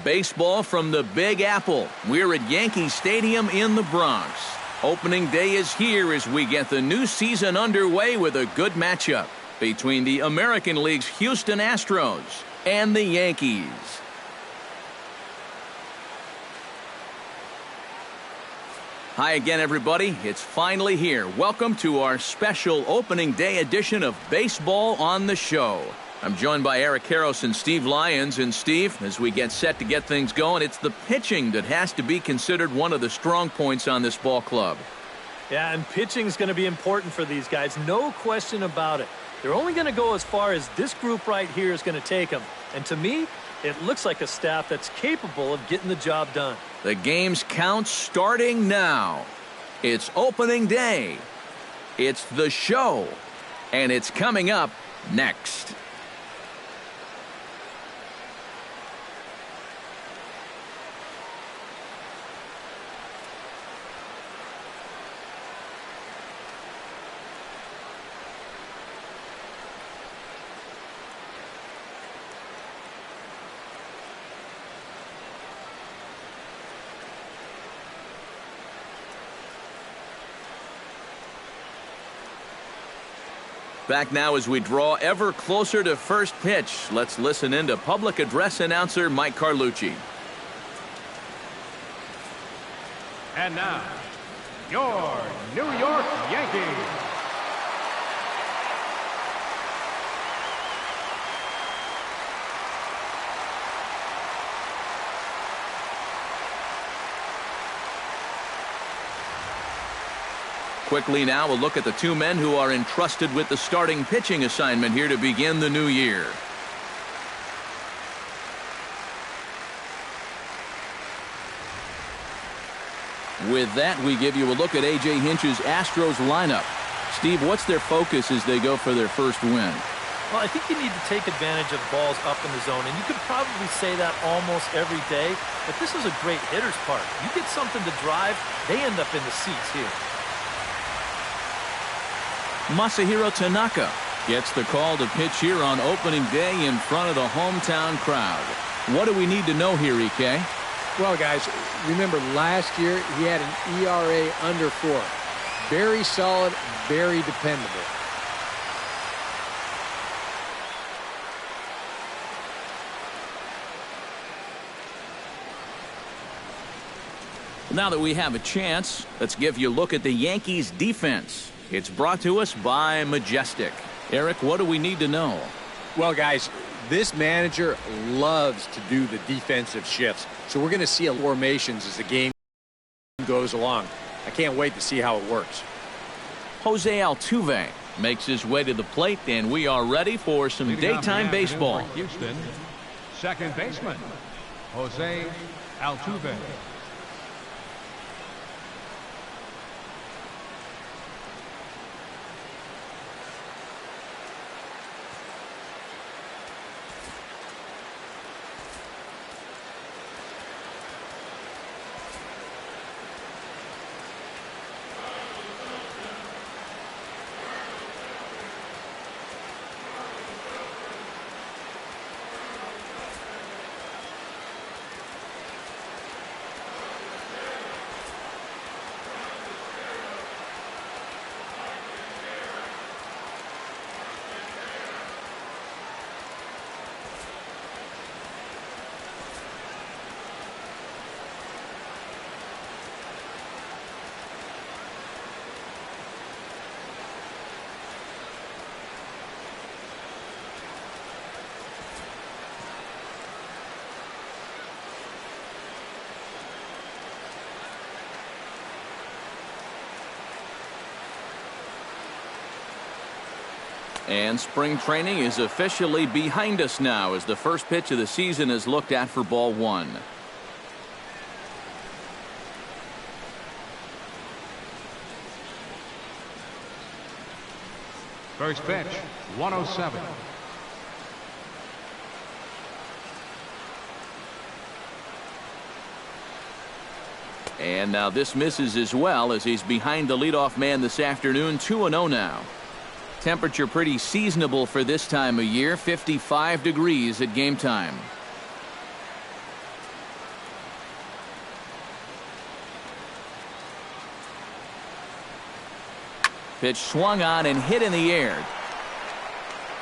Baseball from the Big Apple. We're at Yankee Stadium in the Bronx. Opening day is here as we get the new season underway with a good matchup between the American League's Houston Astros and the Yankees. Hi again, everybody. It's finally here. Welcome to our special opening day edition of Baseball on the Show. I'm joined by Eric Karros and Steve Lyons. And Steve, as we get set to get things going, it's the pitching that has to be considered one of the strong points on this ball club. Yeah, and pitching is going to be important for these guys. No question about it. They're only going to go as far as this group right here is going to take them. And to me, it looks like a staff that's capable of getting the job done. The game's count starting now. It's opening day. It's the show. And it's coming up next. Back now as we draw ever closer to first pitch. Let's listen in to public address announcer Mike Carlucci. And now, your New York Yankees. Quickly now, a look at the two men who are entrusted with the starting pitching assignment here to begin the new year. With that, we give you a look at A.J. Hinch's Astros lineup. Steve, what's their focus as they go for their first win? Well, I think you need to take advantage of balls up in the zone, and you could probably say that almost every day, but this is a great hitter's park. You get something to drive, they end up in the seats here. Masahiro Tanaka gets the call to pitch here on opening day in front of the hometown crowd. What do we need to know here, EK? Well, guys, remember last year he had an ERA under 4. Very solid, very dependable. Now that we have a chance, let's give you a look at the Yankees defense. It's brought to us by Majestic. Eric, what do we need to know? Well, guys, this manager loves to do the defensive shifts. So we're going to see formations as the game goes along. I can't wait to see how it works. Jose Altuve makes his way to the plate, and we are ready for some daytime baseball. Houston, second baseman, Jose Altuve. And spring training is officially behind us now as the first pitch of the season is looked at for ball one. First pitch, 107. And now this misses as well as he's behind the leadoff man this afternoon. 2-0 now. Temperature pretty seasonable for this time of year. 55 degrees at game time. Pitch swung on and hit in the air.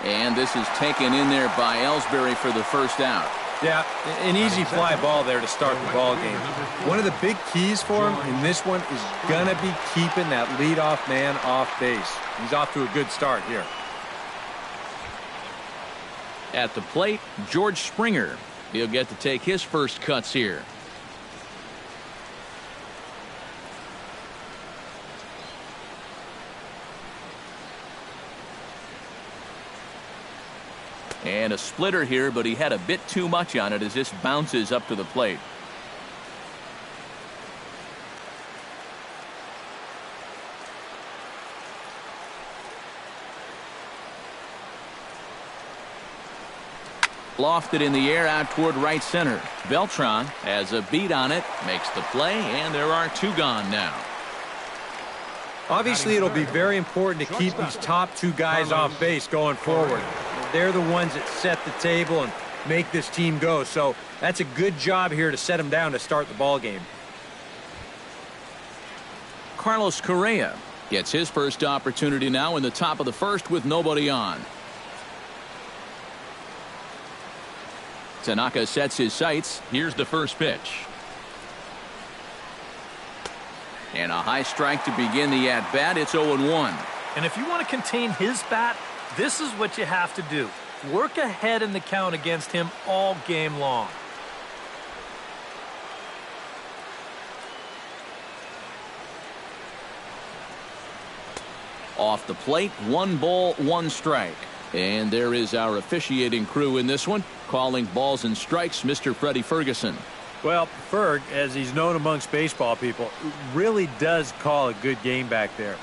And this is taken in there by Ellsbury for the first out. Yeah, an easy fly ball there to start the ball game. One of the big keys for him in this one is going to be keeping that leadoff man off base. He's off to a good start here. At the plate, George Springer. He'll get to take his first cuts here. And a splitter here, but he had a bit too much on it as this bounces up to the plate. Lofted in the air out toward right center. Beltran has a beat on it, makes the play, and there are two gone now. Obviously, it'll be very important to keep these top two guys off base going forward. They're the ones that set the table and make this team go. So that's a good job here to set them down to start the ball game. Carlos Correa gets his first opportunity now in the top of the first with nobody on. Tanaka sets his sights. Here's the first pitch. And a high strike to begin the at-bat. It's 0-1. And if you want to contain his bat, this is what you have to do. Work ahead in the count against him all game long. Off the plate, 1 ball, 1 strike. And there is our officiating crew in this one, calling balls and strikes, Mr. Freddie Ferguson. Well, Ferg, as he's known amongst baseball people, really does call a good game back there.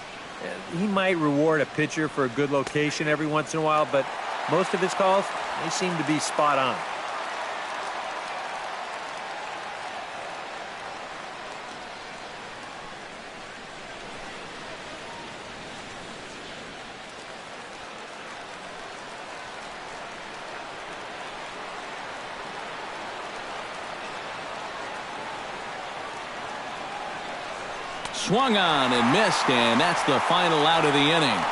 He might reward a pitcher for a good location every once in a while, but most of his calls, they seem to be spot on. Swung on and missed, and that's the final out of the inning.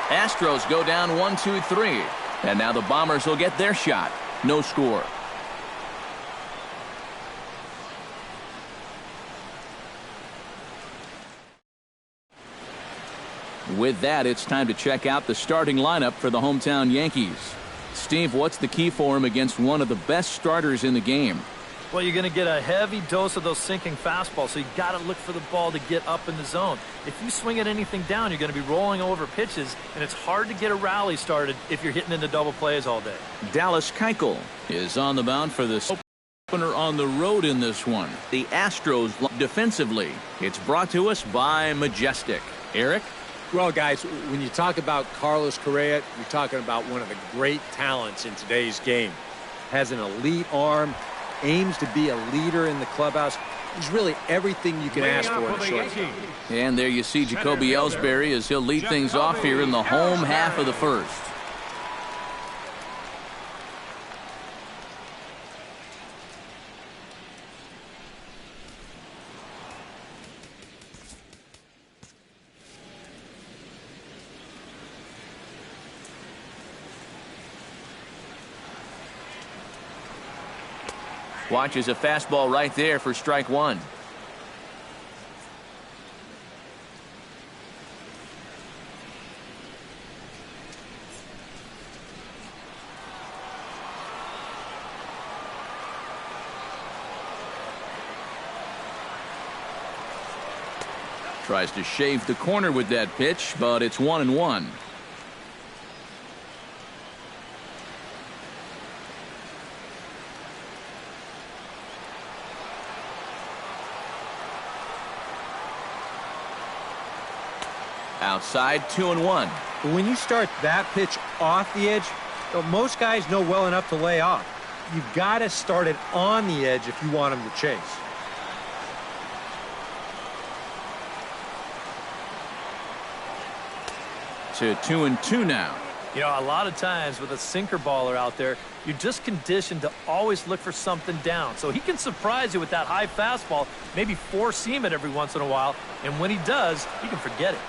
Astros go down 1-2-3, and now the Bombers will get their shot. No score. With that, it's time to check out the starting lineup for the hometown Yankees. Steve, what's the key for him against one of the best starters in the game? Well, you're going to get a heavy dose of those sinking fastballs, so you got to look for the ball to get up in the zone. If you swing at anything down, you're going to be rolling over pitches, and it's hard to get a rally started if you're hitting into double plays all day. Dallas Keuchel is on the mound for the opener on the road in this one. The Astros defensively. It's brought to us by Majestic. Eric? Well, guys, when you talk about Carlos Correa, you're talking about one of the great talents in today's game. Has an elite arm, aims to be a leader in the clubhouse. He's really everything you can ask for in a shortstop. And there you see Jacoby Ellsbury as he'll lead things off here in the home half of the first. Watches a fastball right there for strike one. Tries to shave the corner with that pitch, but it's 1-1. Outside, 2-1. When you start that pitch off the edge, most guys know well enough to lay off. You've got to start it on the edge if you want them to chase. To 2-2 now. You know, a lot of times with a sinker baller out there, you're just conditioned to always look for something down. So he can surprise you with that high fastball, maybe four-seam it every once in a while, and when he does, you can forget it.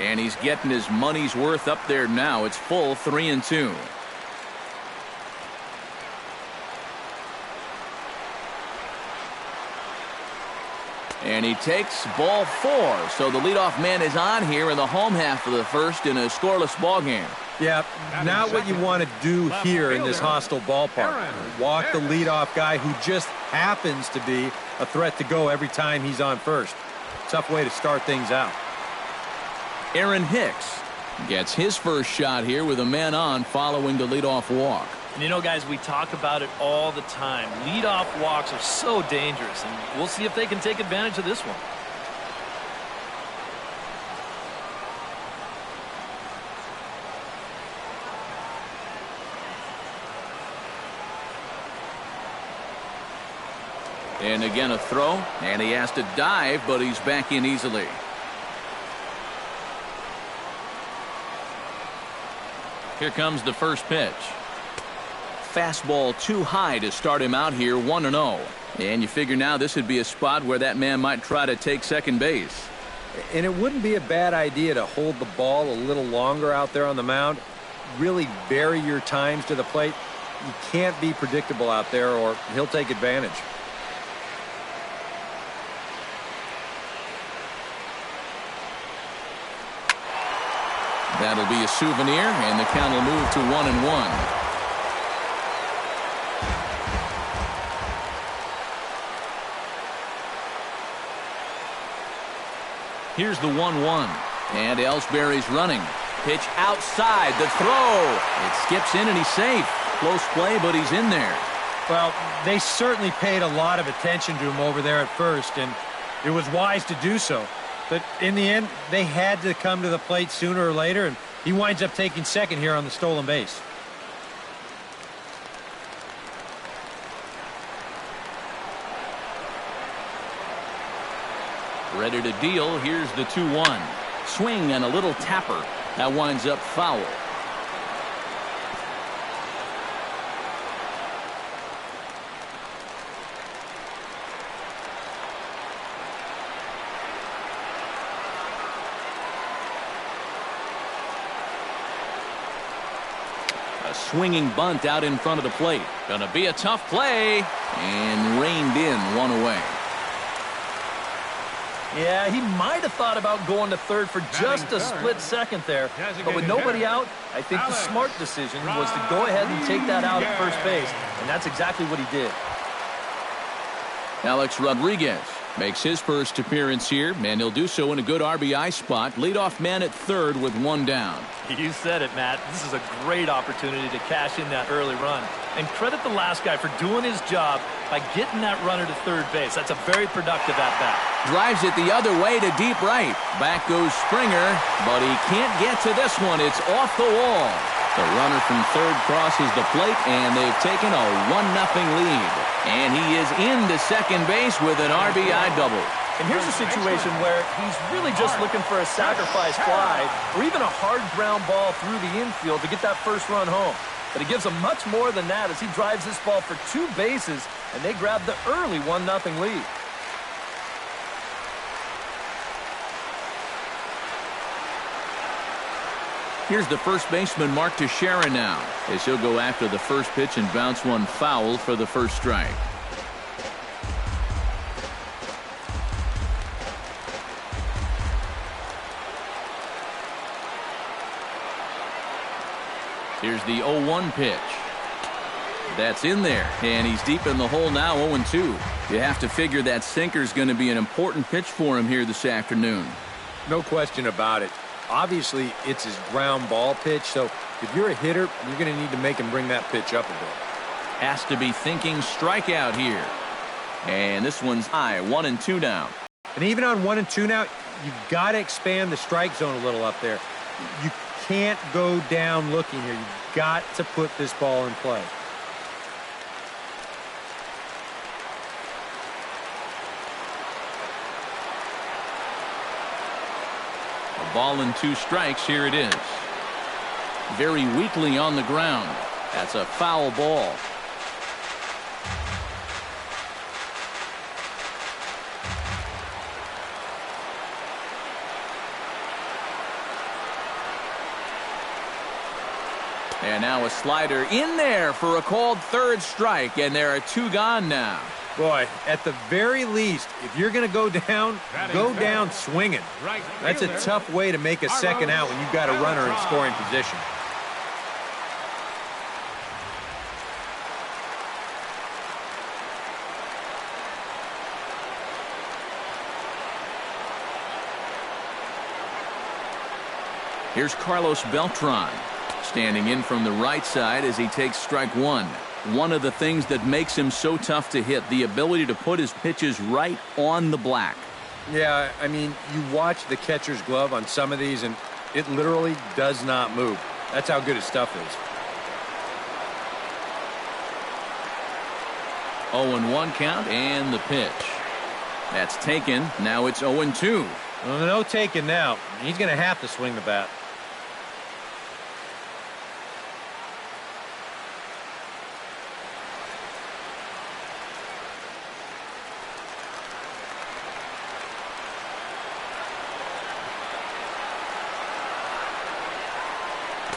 And he's getting his money's worth up there now. It's full 3-2. And he takes ball 4. So the leadoff man is on here in the home half of the first in a scoreless ball game. Yeah, not what you want to do here in this hostile ballpark. Walk the leadoff guy who just happens to be a threat to go every time he's on first. Tough way to start things out. Aaron Hicks gets his first shot here with a man on following the leadoff walk. And you know, guys, we talk about it all the time. Leadoff walks are so dangerous, and we'll see if they can take advantage of this one. And again a throw, and he has to dive, but he's back in easily. Here comes the first pitch. Fastball too high to start him out here 1-0. And you figure now this would be a spot where that man might try to take second base. And it wouldn't be a bad idea to hold the ball a little longer out there on the mound. Really vary your times to the plate. You can't be predictable out there or he'll take advantage. That'll be a souvenir, and the count will move to 1-1. Here's the 1-1, and Ellsbury's running. Pitch outside, the throw. It skips in, and he's safe. Close play, but he's in there. Well, they certainly paid a lot of attention to him over there at first, and it was wise to do so. But in the end, they had to come to the plate sooner or later, and he winds up taking second here on the stolen base. Ready to deal. Here's the 2-1. Swing and a little tapper. That winds up foul. A swinging bunt out in front of the plate. Gonna be a tough play. And reined in, one away. Yeah, he might have thought about going to third for just a split second there. But with nobody out, I think the smart decision was to go ahead and take that out at first base. And that's exactly what he did. Alex Rodriguez makes his first appearance here, and he'll do so in a good RBI spot. Leadoff man at third with one down. You said it, Matt. This is a great opportunity to cash in that early run. And credit the last guy for doing his job by getting that runner to third base. That's a very productive at-bat. Drives it the other way to deep right. Back goes Springer, but he can't get to this one. It's off the wall. The runner from third crosses the plate, and they've taken a 1-0 lead. And he is into second base with an RBI double. And here's a situation where he's really just looking for a sacrifice fly or even a hard ground ball through the infield to get that first run home. But he gives him much more than that as he drives this ball for 2 bases, and they grab the early 1-0 lead. Here's the first baseman, Mark Teixeira, now, as he'll go after the first pitch and bounce one foul for the first strike. Here's the 0-1 pitch. That's in there, and he's deep in the hole now, 0-2. You have to figure that sinker's going to be an important pitch for him here this afternoon. No question about it. Obviously, it's his ground ball pitch, so if you're a hitter, you're going to need to make him bring that pitch up a bit. Has to be thinking strikeout here. And this one's high, 1-2 now. And even on 1-2 now, you've got to expand the strike zone a little up there. You can't go down looking here. You've got to put this ball in play. Ball and 2 strikes. Here it is. Very weakly on the ground. That's a foul ball. And now a slider in there for a called 3rd strike, and there are 2 gone now. Boy, at the very least, if you're going to go down swinging. That's a tough way to make a second out when you've got a runner in scoring position. Here's Carlos Beltran. Standing in from the right side as he takes strike 1. One of the things that makes him so tough to hit, the ability to put his pitches right on the black. Yeah, I mean, you watch the catcher's glove on some of these, and it literally does not move. That's how good his stuff is. 0-1 count, and the pitch. That's taken. Now it's 0-2. Well, no taking now. He's going to have to swing the bat.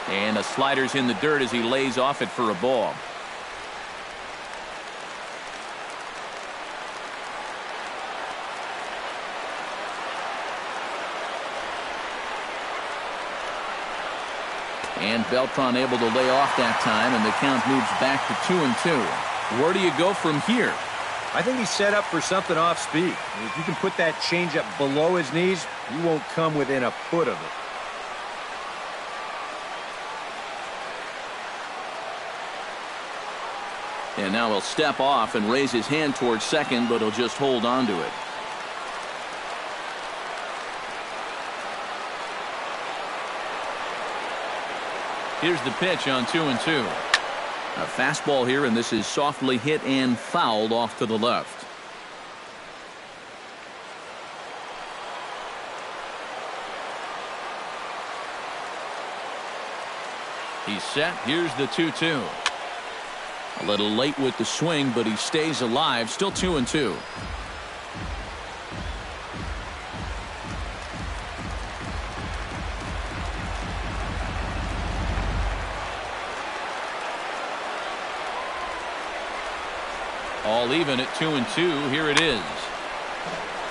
And a slider's in the dirt as he lays off it for a ball. And Beltran able to lay off that time, and the count moves back to 2-2. Where do you go from here? I think he's set up for something off speed. If you can put that changeup below his knees, you won't come within a foot of it. And now he'll step off and raise his hand towards second, but he'll just hold on to it. Here's the pitch on 2-2. A fastball here, and this is softly hit and fouled off to the left. He's set. Here's the 2-2. A little late with the swing, but he stays alive. Still 2-2. All even at 2-2. Here it is.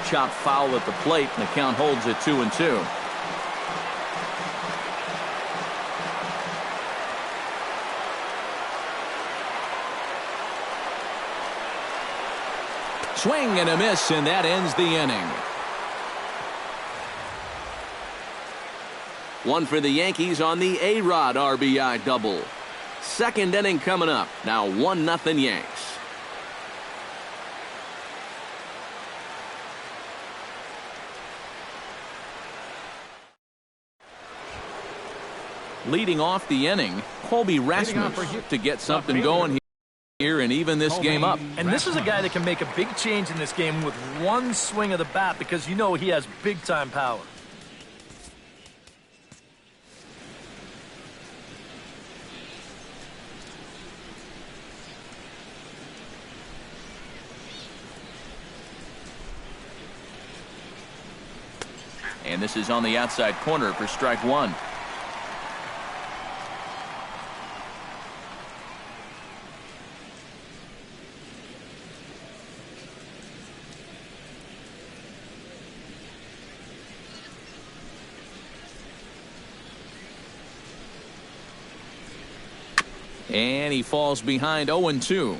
Chop foul at the plate, and the count holds at 2-2. Swing and a miss, and that ends the inning. One for the Yankees on the A-Rod RBI double. Second inning coming up. Now 1-0 Yanks. Leading off the inning, Colby Rasmus to get something going here and even this game up. And this is a guy that can make a big change in this game with one swing of the bat, because you know he has big time power. And this is on the outside corner for strike 1. And he falls behind 0-2.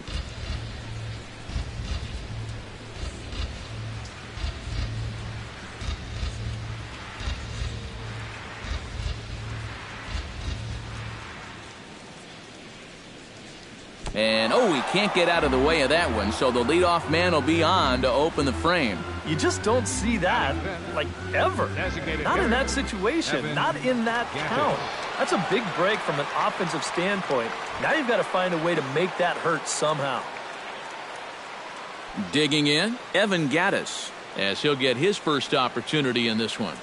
And he can't get out of the way of that one, so the leadoff man will be on to open the frame. You just don't see that, like, ever. Not in that situation, not in that count. That's a big break from an offensive standpoint. Now you've got to find a way to make that hurt somehow. Digging in, Evan Gattis, as he'll get his first opportunity in this one.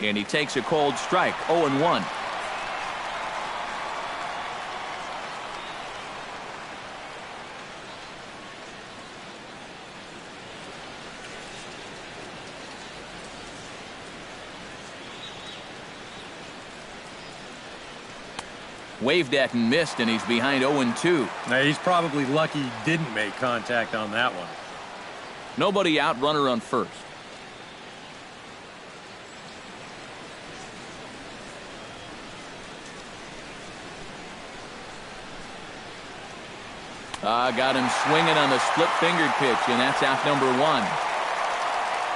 And he takes a cold strike, 0-1. Waved at and missed, and he's behind 0-2. Now, he's probably lucky he didn't make contact on that one. Nobody out, runner on first. Got him swinging on the split-fingered pitch, and that's out number 1.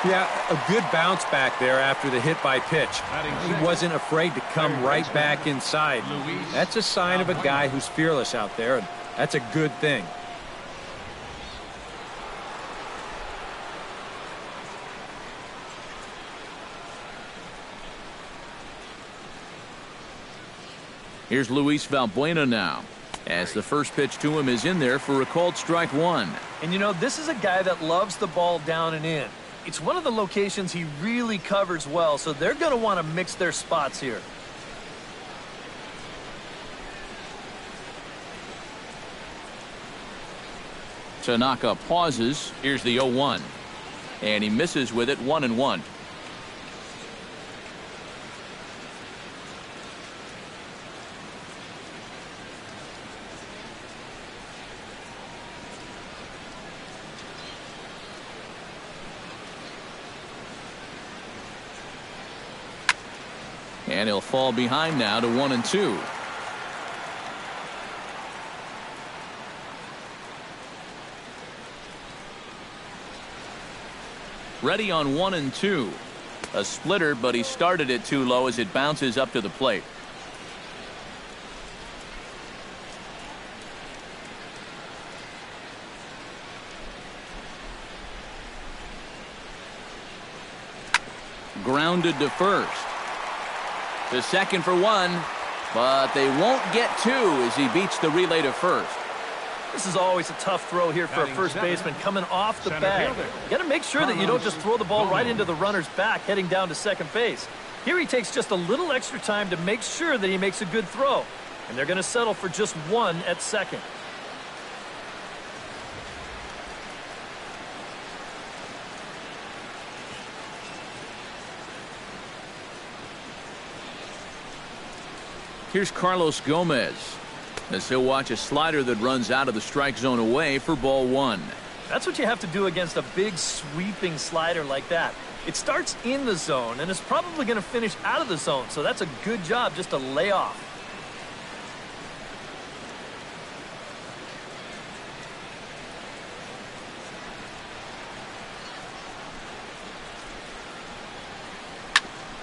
Yeah, a good bounce back there after the hit by pitch. He wasn't afraid to come right back inside. That's a sign of a guy who's fearless out there, and that's a good thing. Here's Luis Valbuena now, as the first pitch to him is in there for a called strike 1. And you know, this is a guy that loves the ball down and in. It's one of the locations he really covers well, so they're going to want to mix their spots here. Tanaka pauses. Here's the 0-1. And he misses with it, 1-1. And he'll fall behind now to 1-2. Ready on 1-2. A splitter, but he started it too low as it bounces up to the plate. Grounded to first. To second for 1, but they won't get 2 as he beats the relay to first. This is always a tough throw here for a first baseman coming off the bag. You got to make sure that you don't just throw the ball right into the runner's back heading down to second base. Here he takes just a little extra time to make sure that he makes a good throw. And they're going to settle for just 1 at second. Here's Carlos Gomez, as he'll watch a slider that runs out of the strike zone away for ball 1. That's what you have to do against a big sweeping slider like that. It starts in the zone and is probably going to finish out of the zone, so that's a good job just to lay off.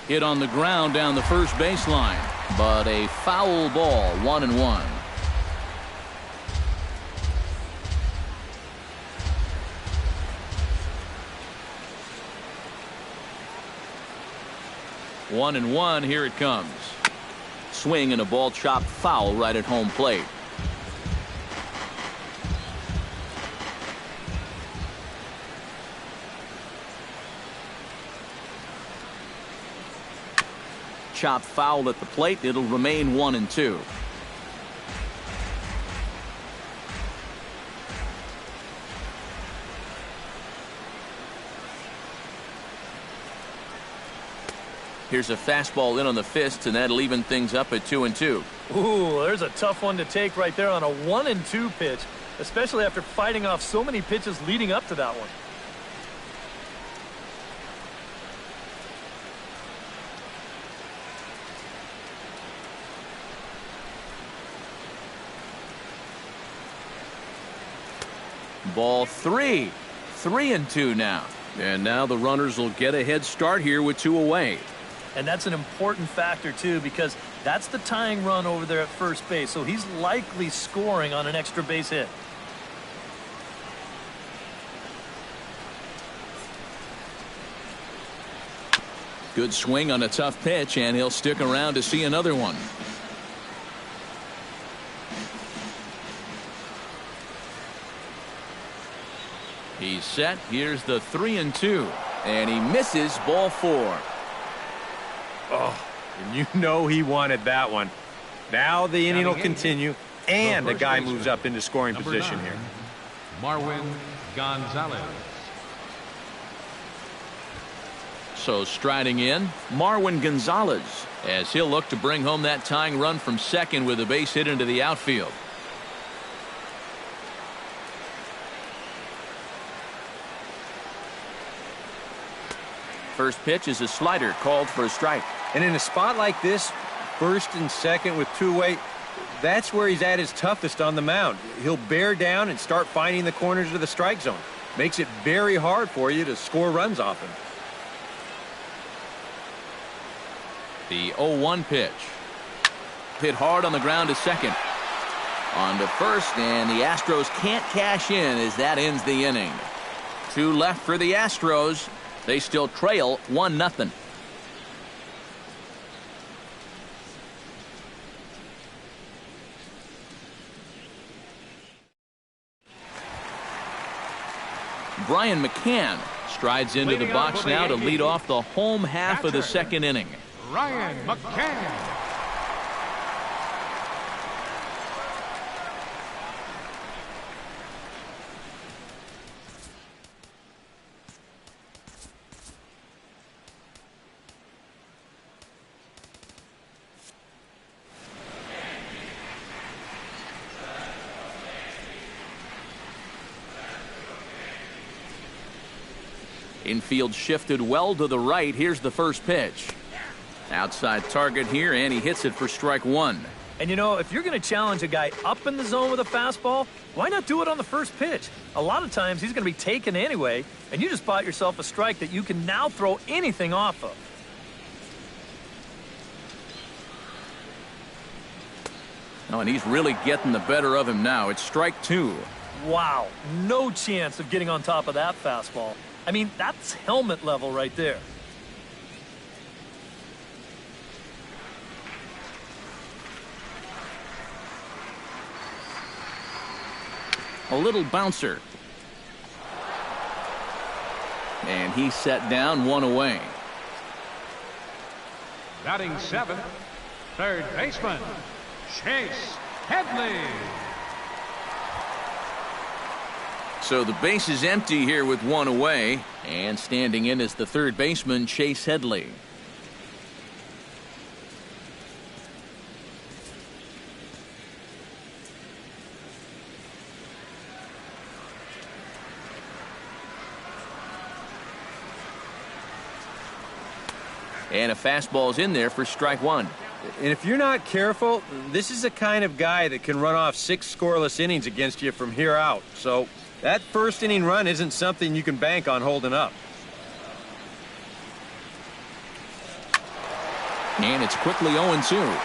Hit on the ground down the first baseline, but a foul ball, 1-1. One and one, here it comes. Swing and a ball chopped foul right at home plate. Chopped foul at the plate. It'll remain 1-2. Here's a fastball in on the fists, and that'll even things up at 2-2. Ooh, there's a tough one to take right there on a 1-2 pitch, especially after fighting off so many pitches leading up to that one. Ball 3. 3-2 now. And now the runners will get a head start here with 2 away. And that's an important factor, too, because that's the tying run over there at first base. So he's likely scoring on an extra base hit. Good swing on a tough pitch, and he'll stick around to see another one. He's set. Here's the 3-2, and he misses ball 4. Oh, and you know he wanted that one. Now the inning will continue, and the guy moves up into scoring position here. Marwin Gonzalez. So striding in, Marwin Gonzalez, as he'll look to bring home that tying run from second with a base hit into the outfield. First pitch is a slider called for a strike. And in a spot like this, first and second with two-way, that's where he's at his toughest on the mound. He'll bear down and start finding the corners of the strike zone. Makes it very hard for you to score runs off him. The 0-1 pitch. Hit hard on the ground to second. On to first, and the Astros can't cash in as that ends the inning. 2 left for the Astros. They still trail 1-0. Brian McCann strides into the box now to lead off the home half of the second inning. Ryan McCann. Infield shifted well to the right. Here's the first pitch. Outside target here, and he hits it for strike 1. And you know, if you're going to challenge a guy up in the zone with a fastball, why not do it on the first pitch? A lot of times he's going to be taken anyway, and you just bought yourself a strike that you can now throw anything off of. Oh, and he's really getting the better of him now. It's strike 2. Wow, no chance of getting on top of that fastball. I mean, that's helmet level right there. A little bouncer. And he's set down, 1 away. Batting 7th, third baseman, Chase Headley. So the base is empty here with 1 away, and standing in is the third baseman, Chase Headley. And a fastball's in there for strike 1. And if you're not careful, this is the kind of guy that can run off 6 scoreless innings against you from here out. So that first inning run isn't something you can bank on holding up. And it's quickly 0-2.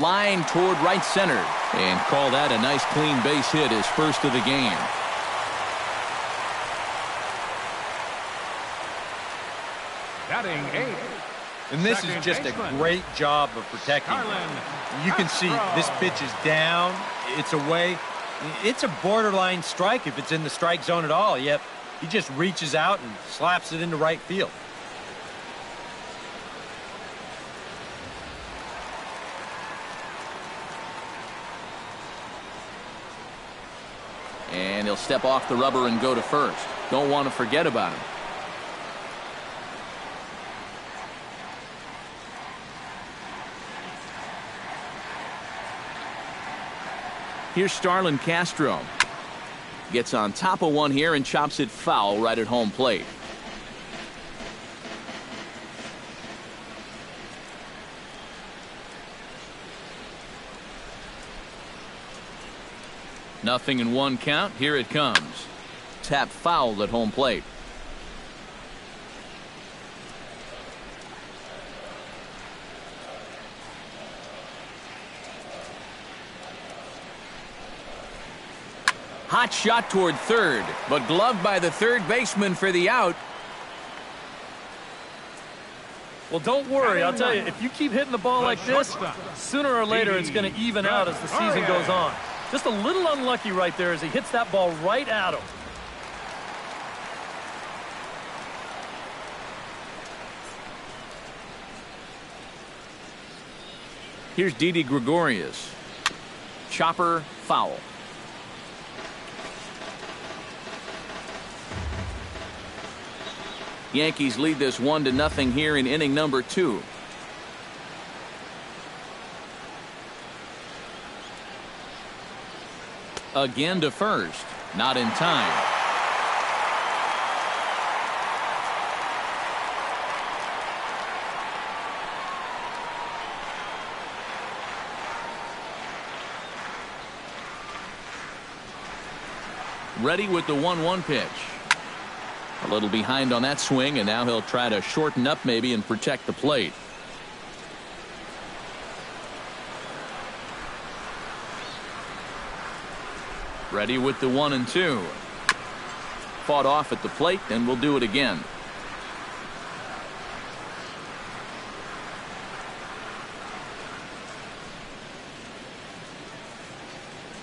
Line toward right center, and call that a nice clean base hit, his first of the game. Batting 8th. And this is just a great job of protecting him. You can see this pitch is down, it's away. It's a borderline strike if it's in the strike zone at all, yet he just reaches out and slaps it into right field. And he'll step off the rubber and go to first. Don't want to forget about him. Here's Starlin Castro. Gets on top of one here and chops it foul right at home plate. Nothing in 1 count. Here it comes. Tap fouled at home plate. Hot shot toward third, but gloved by the third baseman for the out. Well, don't worry. I'll tell you, if you keep hitting the ball like this, sooner or later it's going to even out as the season goes on. Just a little unlucky right there as he hits that ball right at him. Here's Didi Gregorius. Chopper, foul. Yankees lead this 1-0 here in inning number 2. Again to first. Not in time. Ready with the 1-1 pitch. A little behind on that swing, and now he'll try to shorten up maybe and protect the plate. Ready with the 1-2. Fought off at the plate, and we'll do it again.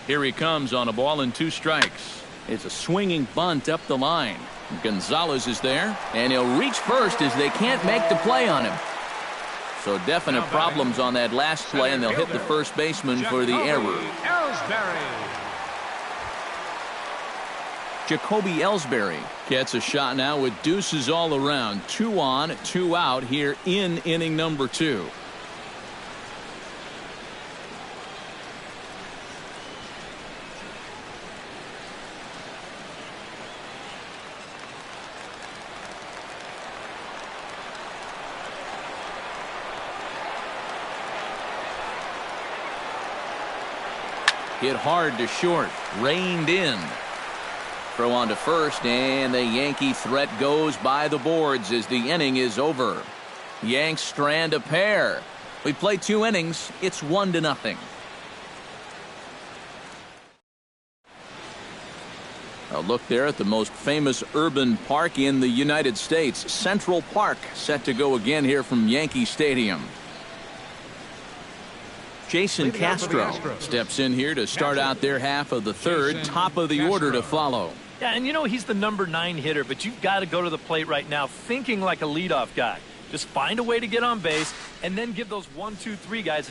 Here he comes on a ball and 2 strikes. It's a swinging bunt up the line. Gonzalez is there, and he'll reach first as they can't make the play on him. So definite problems on that last play, and they'll hit the first baseman for the error. Jacoby Ellsbury gets a shot now with deuces all around. 2 on, 2 out here in inning number 2. Hit hard to short, reined in. Throw on to first, and the Yankee threat goes by the boards as the inning is over. Yanks strand a pair. We play 2 innings. It's 1-0. A look there at the most famous urban park in the United States, Central Park, set to go again here from Yankee Stadium. Jason Castro steps in here to start out their half of the third. Top of the order to follow. Yeah, and you know he's the number 9 hitter, but you've got to go to the plate right now thinking like a leadoff guy. Just find a way to get on base and then give those 1, 2, 3 guys.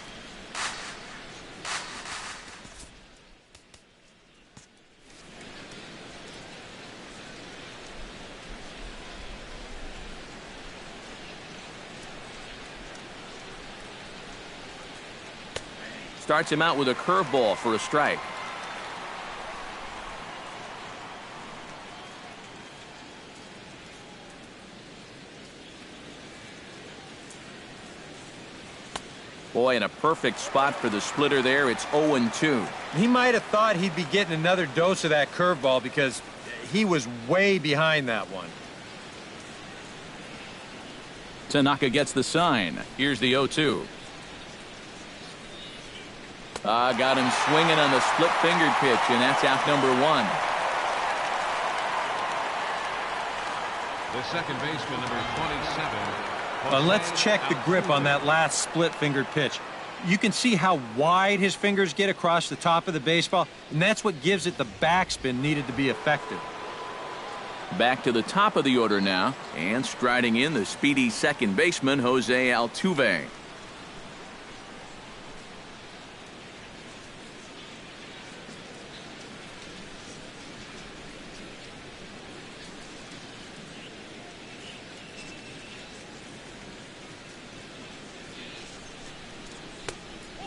Starts him out with a curveball for a strike. Boy, in a perfect spot for the splitter there. It's 0-2. He might have thought he'd be getting another dose of that curveball because he was way behind that one. Tanaka gets the sign. Here's the 0-2. Got him swinging on the split-fingered pitch, and that's out number 1. The second baseman, number 27. Let's check the grip on that last split-fingered pitch. You can see how wide his fingers get across the top of the baseball, and that's what gives it the backspin needed to be effective. Back to the top of the order now, and striding in the speedy second baseman, Jose Altuve.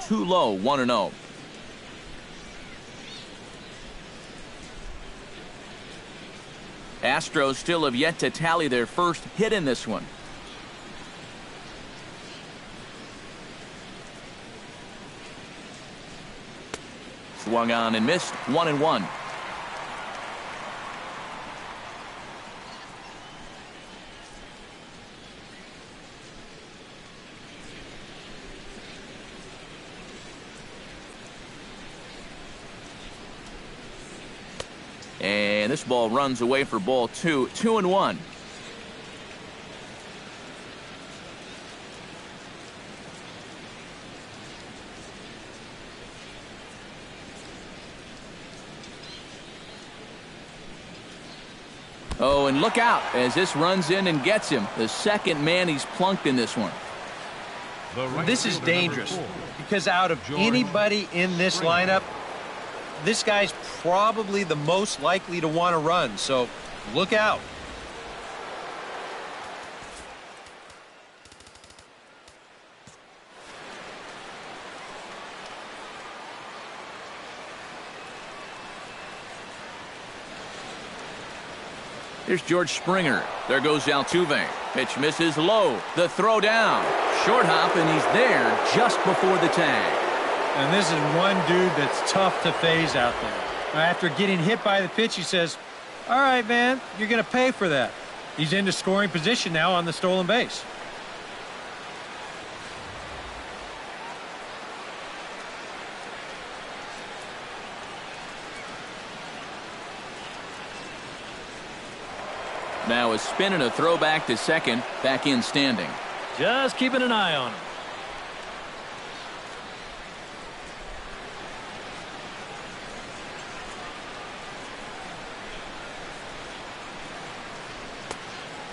Too low, 1-0. Astros still have yet to tally their first hit in this one. Swung on and missed, 1-1. And this ball runs away for ball 2. 2-1. Oh, and look out as this runs in and gets him. The second man he's plunked in this one. This is dangerous because out of anybody in this lineup, this guy's probably the most likely to want to run, so look out. Here's George Springer. There goes Altuve. Pitch misses low. The throw down. Short hop, and he's there just before the tag. And this is one dude that's tough to phase out there. After getting hit by the pitch, he says, all right, man, you're going to pay for that. He's into scoring position now on the stolen base. Now a spin and a throw back to second. Back in standing. Just keeping an eye on him.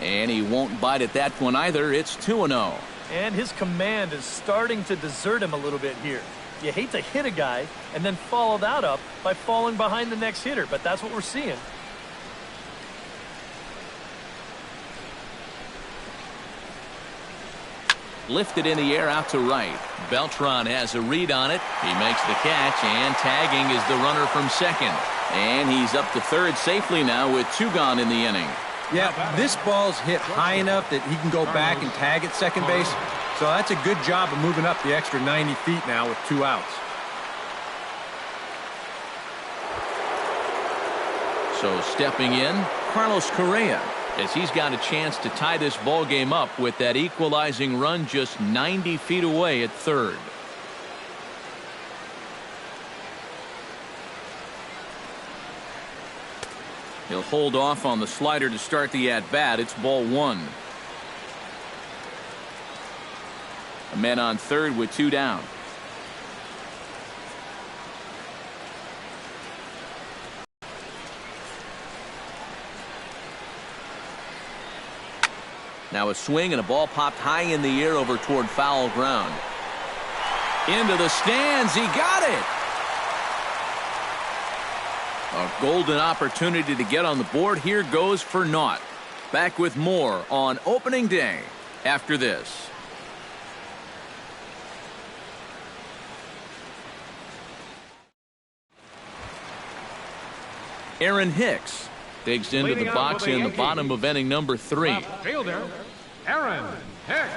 And he won't bite at that one either. It's 2-0. And his command is starting to desert him a little bit here. You hate to hit a guy and then follow that up by falling behind the next hitter, but that's what we're seeing. Lifted in the air out to right. Beltran has a read on it. He makes the catch, and tagging is the runner from second. And he's up to third safely now with 2 gone in the inning. Yeah, this ball's hit high enough that he can go back and tag at second base. So that's a good job of moving up the extra 90 feet now with 2 outs. So stepping in, Carlos Correa, as he's got a chance to tie this ball game up with that equalizing run just 90 feet away at third. He'll hold off on the slider to start the at-bat. It's ball 1. A man on third with 2 down. Now a swing and a ball popped high in the air over toward foul ground. Into the stands. He got it. A golden opportunity to get on the board here goes for naught. Back with more on opening day after this. Aaron Hicks digs into the box in the bottom of inning number 3. Left fielder, Aaron Hicks.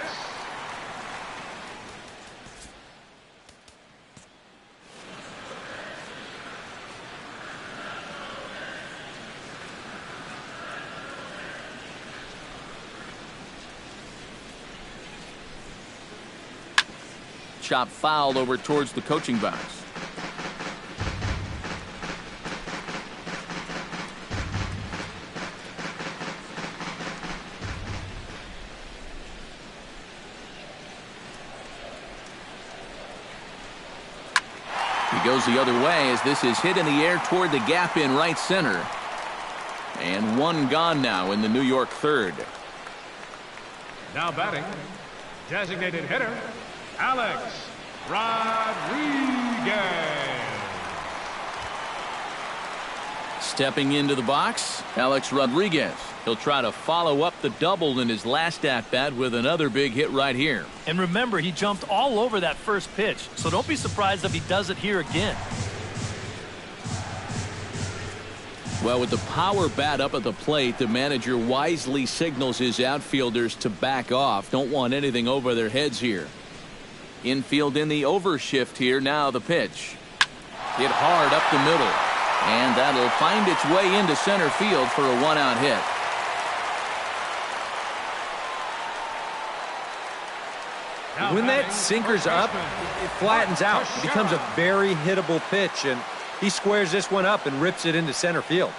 Chop fouled over towards the coaching box. He goes the other way as this is hit in the air toward the gap in right center. And 1 gone now in the New York third. Now batting, designated hitter, Alex Rodriguez. Stepping into the box, Alex Rodriguez. He'll try to follow up the double in his last at-bat with another big hit right here. And remember, he jumped all over that first pitch, so don't be surprised if he does it here again. Well, with the power bat up at the plate, the manager wisely signals his outfielders to back off. Don't want anything over their heads here. Infield in the overshift here. Now the pitch. Hit hard up the middle. And that'll find its way into center field for a 1-out hit. When that sinker's up, it flattens out. It becomes a very hittable pitch, and he squares this one up and rips it into center field.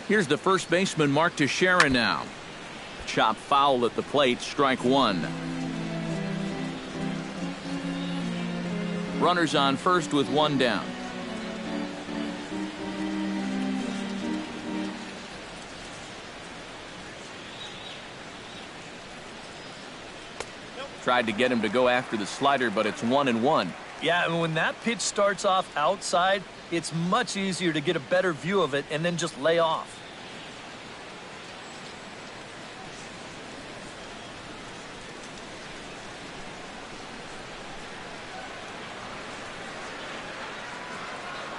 Here's the first baseman, Mark Teixeira now. Chop foul at the plate, strike one. Runners on first with one down. Tried to get him to go after the slider, but it's 1-1. Yeah, and when that pitch starts off outside, it's much easier to get a better view of it and then just lay off.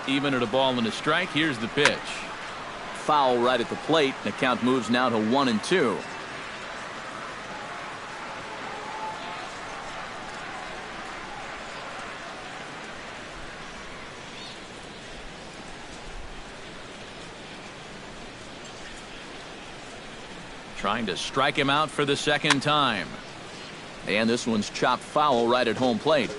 Even at a ball and a strike, here's the pitch. Foul right at the plate. The count moves now to 1-2. Trying to strike him out for the second time. And this one's chopped foul right at home plate.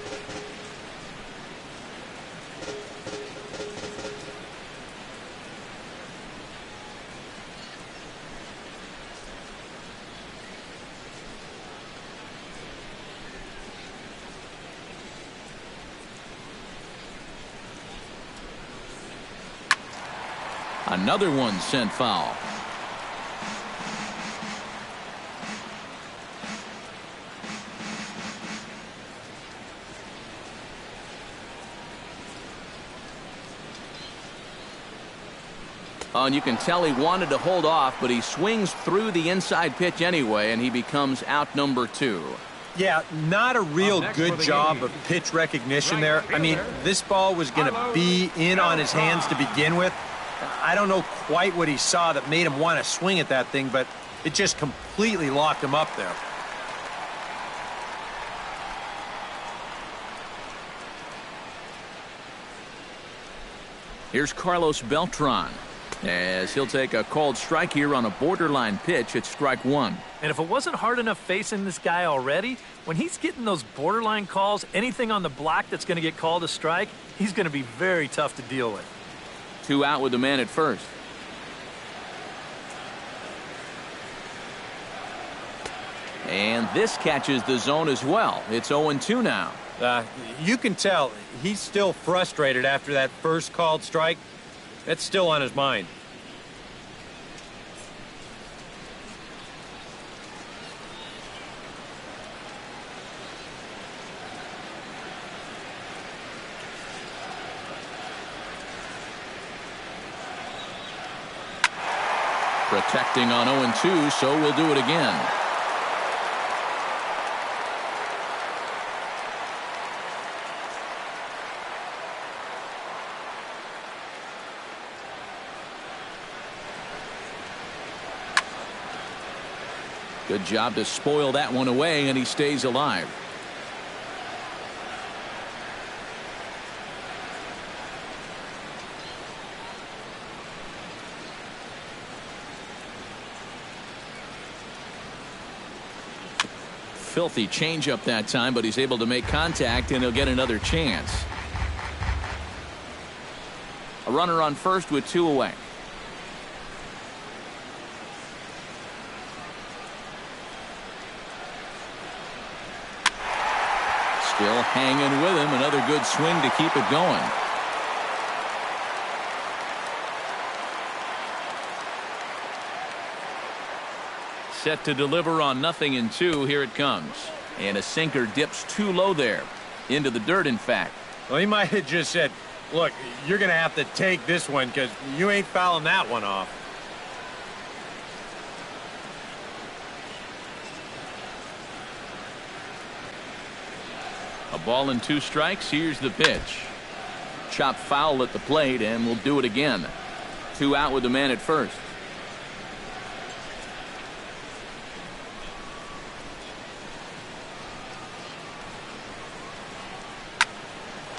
Another one sent foul. Oh, and you can tell he wanted to hold off, but he swings through the inside pitch anyway, and he becomes out number 2. Yeah, not a real good job of pitch recognition there. I mean, this ball was going to be in on his hands to begin with. I don't know quite what he saw that made him want to swing at that thing, but it just completely locked him up there. Here's Carlos Beltran, as he'll take a called strike here on a borderline pitch at strike one. And if it wasn't hard enough facing this guy already, when he's getting those borderline calls, anything on the block that's going to get called a strike, he's going to be very tough to deal with. 2 out with the man at first. And this catches the zone as well. It's 0-2 now. You can tell he's still frustrated after that first called strike. That's still on his mind. Protecting on 0-2, so we'll do it again. Good job to spoil that one away, and he stays alive. Filthy changeup that time, but he's able to make contact, and he'll get another chance. A runner on first with 2 away. Still hanging with him. Another good swing to keep it going. Set to deliver on 0-2. Here it comes. And a sinker dips too low there. Into the dirt, in fact. Well, he might have just said, look, you're going to have to take this one because you ain't fouling that one off. A ball and 2 strikes. Here's the pitch. Chopped foul at the plate, and we'll do it again. 2 out with the man at first.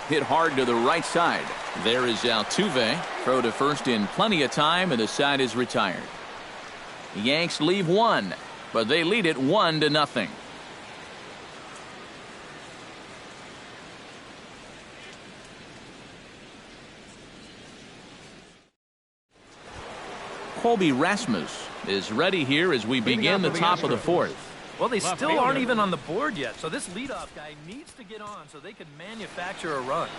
Hit hard to the right side. There is Altuve. Throw to first in plenty of time, and the side is retired. The Yanks leave 1, but they lead it 1-0. Colby Rasmus is ready here as we begin the top of the fourth. Well, they still aren't even on the board yet, so this leadoff guy needs to get on so they can manufacture a run.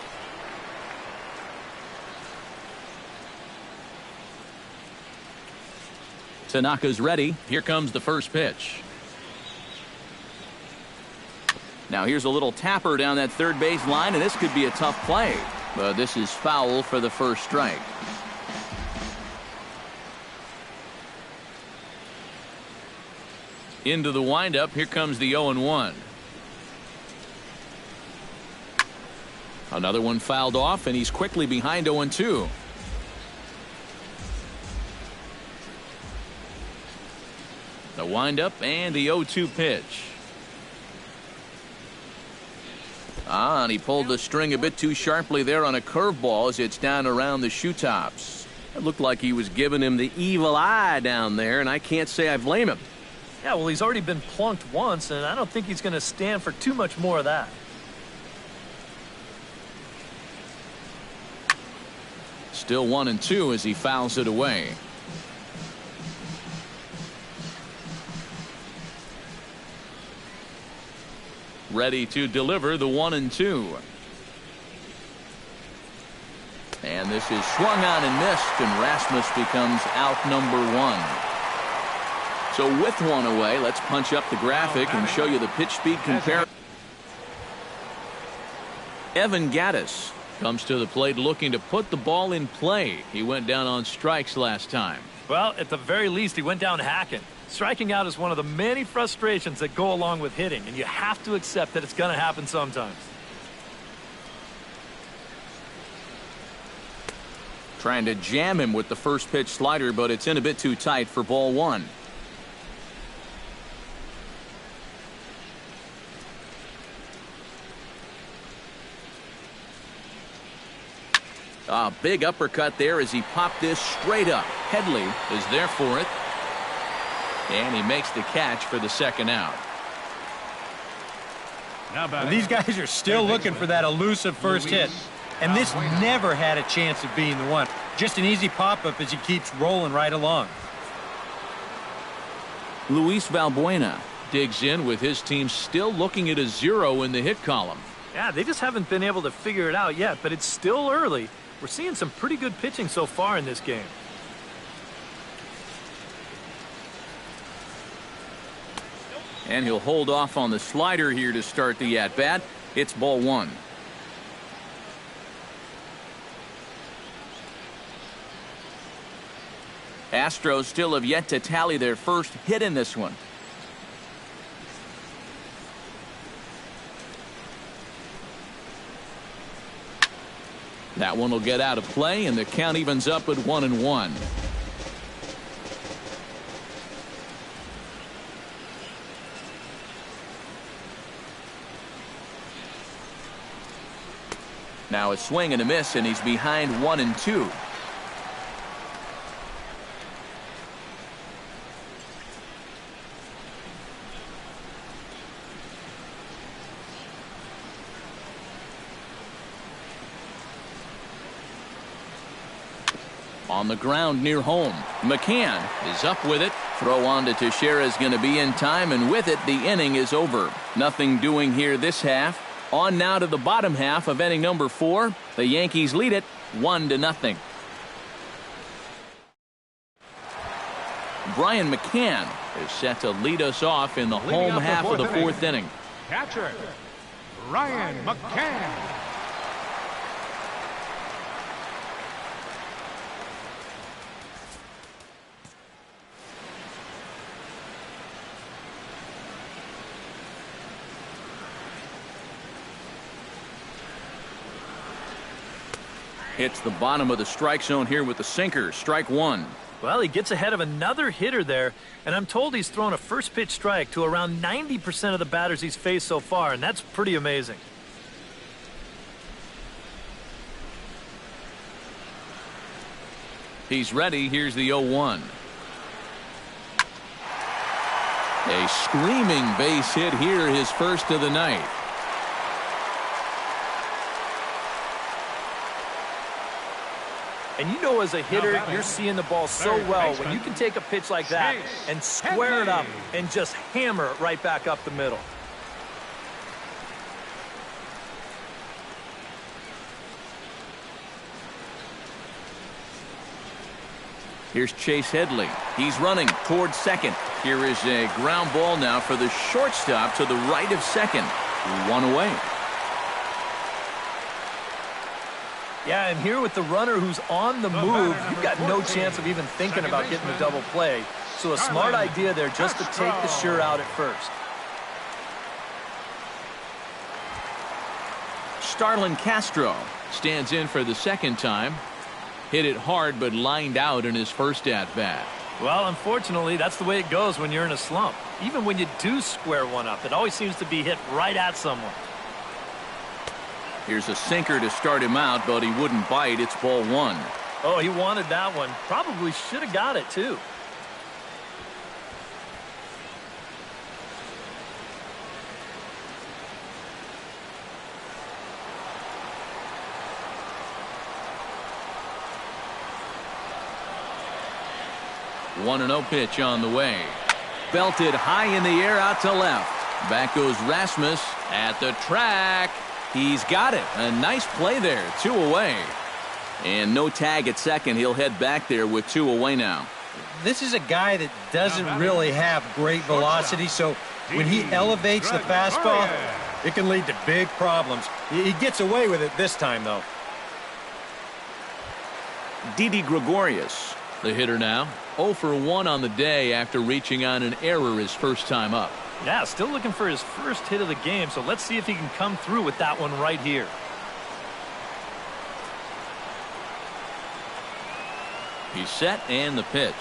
Tanaka's ready. Here comes the first pitch. Now here's a little tapper down that third base line, and this could be a tough play. But this is foul for the first strike. Into the windup. Here comes the 0-1. Another one fouled off, and he's quickly behind 0-2. The windup and the 0-2 pitch. And he pulled the string a bit too sharply there on a curveball as it's down around the shoe tops. It looked like he was giving him the evil eye down there, and I can't say I blame him. Yeah, well, he's already been plunked once, and I don't think he's going to stand for too much more of that. Still 1-2 as he fouls it away. Ready to deliver the 1-2. And this is swung on and missed, and Rasmus becomes out number 1. So with one away, let's punch up the graphic and show you the pitch speed comparison. Evan Gattis comes to the plate looking to put the ball in play. He went down on strikes last time. Well, at the very least, he went down hacking. Striking out is one of the many frustrations that go along with hitting, and you have to accept that it's going to happen sometimes. Trying to jam him with the first pitch slider, but it's in a bit too tight for ball 1. A big uppercut there as he popped this straight up. Headley is there for it. And he makes the catch for the second out. Now these guys are still looking for that elusive first hit. And this never had a chance of being the one. Just an easy pop-up as he keeps rolling right along. Luis Valbuena digs in with his team still looking at a 0 in the hit column. Yeah, they just haven't been able to figure it out yet, but it's still early. We're seeing some pretty good pitching so far in this game. And he'll hold off on the slider here to start the at-bat. It's ball 1. Astros still have yet to tally their first hit in this one. That one will get out of play, and the count evens up at 1-1. Now a swing and a miss, and he's behind 1-2. On the ground near home, McCann is up with it. Throw on to Teixeira is going to be in time, and with it the inning is over. Nothing doing here this half. On now to the bottom half of inning number 4. The Yankees lead it 1-0. Brian McCann is set to lead us off in the home half of the 4th inning. Catcher, Brian McCann. Hits the bottom of the strike zone here with the sinker. Strike 1. Well, he gets ahead of another hitter there, and I'm told he's thrown a first pitch strike to around 90% of the batters he's faced so far, and that's pretty amazing. He's ready. Here's the 0-1. A screaming base hit here, his first of the night. And you know as a hitter, you're seeing the ball so well when you can take a pitch like that and square it up and just hammer it right back up the middle. Here's Chase Headley. He's running towards second. Here is a ground ball now for the shortstop to the right of second. One away. Yeah, and here with the runner who's on the move, you've got no chance of even thinking about getting the double play. So a smart idea there just to take the sure out at first. Starlin Castro stands in for the second time. Hit it hard but lined out in his first at-bat. Well, unfortunately, that's the way it goes when you're in a slump. Even when you do square one up, it always seems to be hit right at someone. Here's a sinker to start him out, but he wouldn't bite. It's ball one. Oh, he wanted that one. Probably should have got it, too. One and 0 pitch on the way. Belted high in the air out to left. Back goes Rasmus at the track. He's got it. A nice play there. 2 away. And no tag at second. He'll head back there with 2 away now. This is a guy that doesn't really have great velocity, so when he elevates the fastball, it can lead to big problems. He gets away with it this time, though. Didi Gregorius, the hitter now. 0 for 1 on the day after reaching on an error his first time up. Yeah, still looking for his first hit of the game, so let's see if he can come through with that one right here. He's set and the pitch.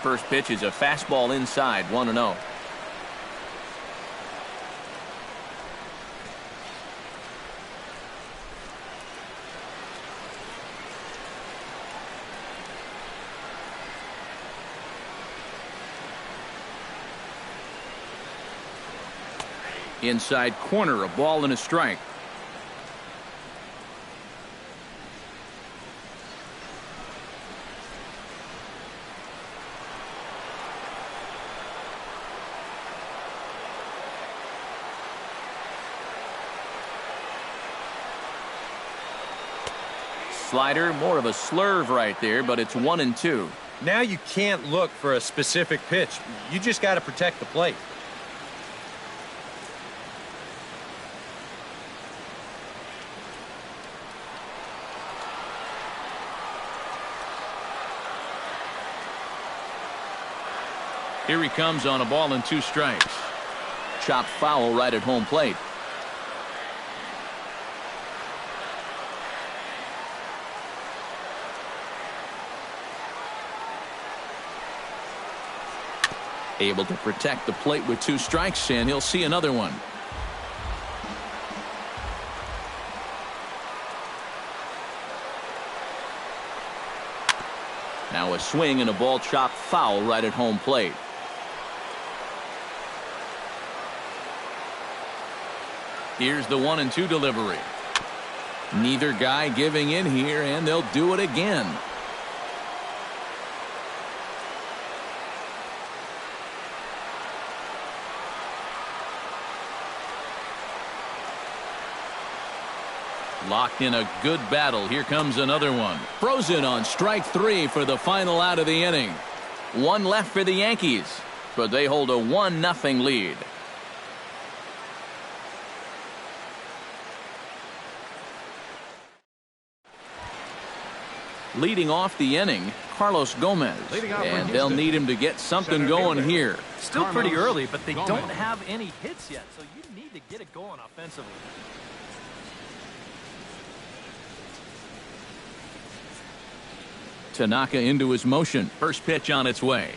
First pitch is a fastball inside, 1-0. Inside corner, a ball and a strike. Slider, more of a slurve right there, but it's 1-2. Now you can't look for a specific pitch. You just got to protect the plate. Here he comes on a ball and 2 strikes. Chopped foul right at home plate. Able to protect the plate with 2 strikes, and he'll see another one. Now a swing and a ball chopped foul right at home plate. Here's the 1-2 delivery. Neither guy giving in here, and they'll do it again. Locked in a good battle. Here comes another one. Frozen on strike 3 for the final out of the inning. 1 left for the Yankees, but they hold a 1-0 lead. Leading off the inning, Carlos Gomez, and they'll need him to get something going here. Still pretty early, but they don't have any hits yet, so you need to get it going offensively. Tanaka into his motion. First pitch on its way.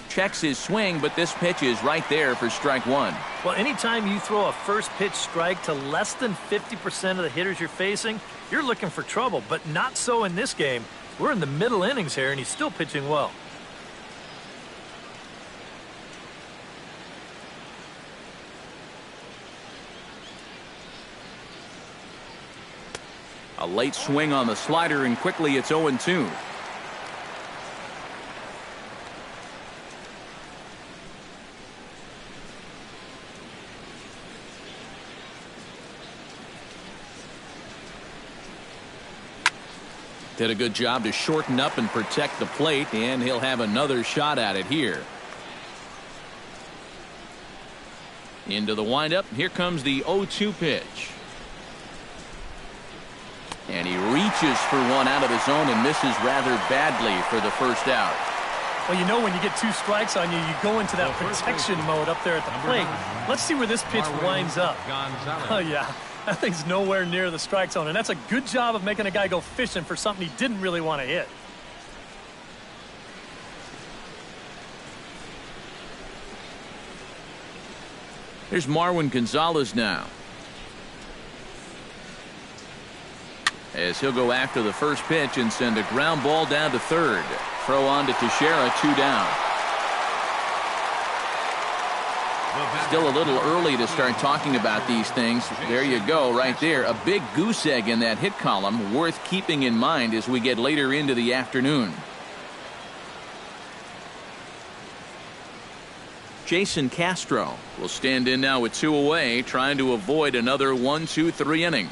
Checks his swing, but this pitch is right there for strike 1. Well, anytime you throw a first pitch strike to less than 50% of the hitters you're facing, you're looking for trouble, but not so in this game. We're in the middle innings here, and he's still pitching well. A late swing on the slider, and quickly it's 0-2. Did a good job to shorten up and protect the plate, and he'll have another shot at it here. Into the windup. Here comes the 0-2 pitch. And he reaches for one out of the zone and misses rather badly for the first out. Well, you know when you get 2 strikes on you, you go into that protection mode up there at the plate. Let's see where this pitch winds up. Oh, yeah. That thing's nowhere near the strike zone, and that's a good job of making a guy go fishing for something he didn't really want to hit. Here's Marwin Gonzalez now, as he'll go after the first pitch and send a ground ball down to third. Throw on to Teixeira, 2 down. Still a little early to start talking about these things. There you go, right there. A big goose egg in that hit column, worth keeping in mind as we get later into the afternoon. Jason Castro will stand in now with 2 away, trying to avoid another 1-2-3 inning.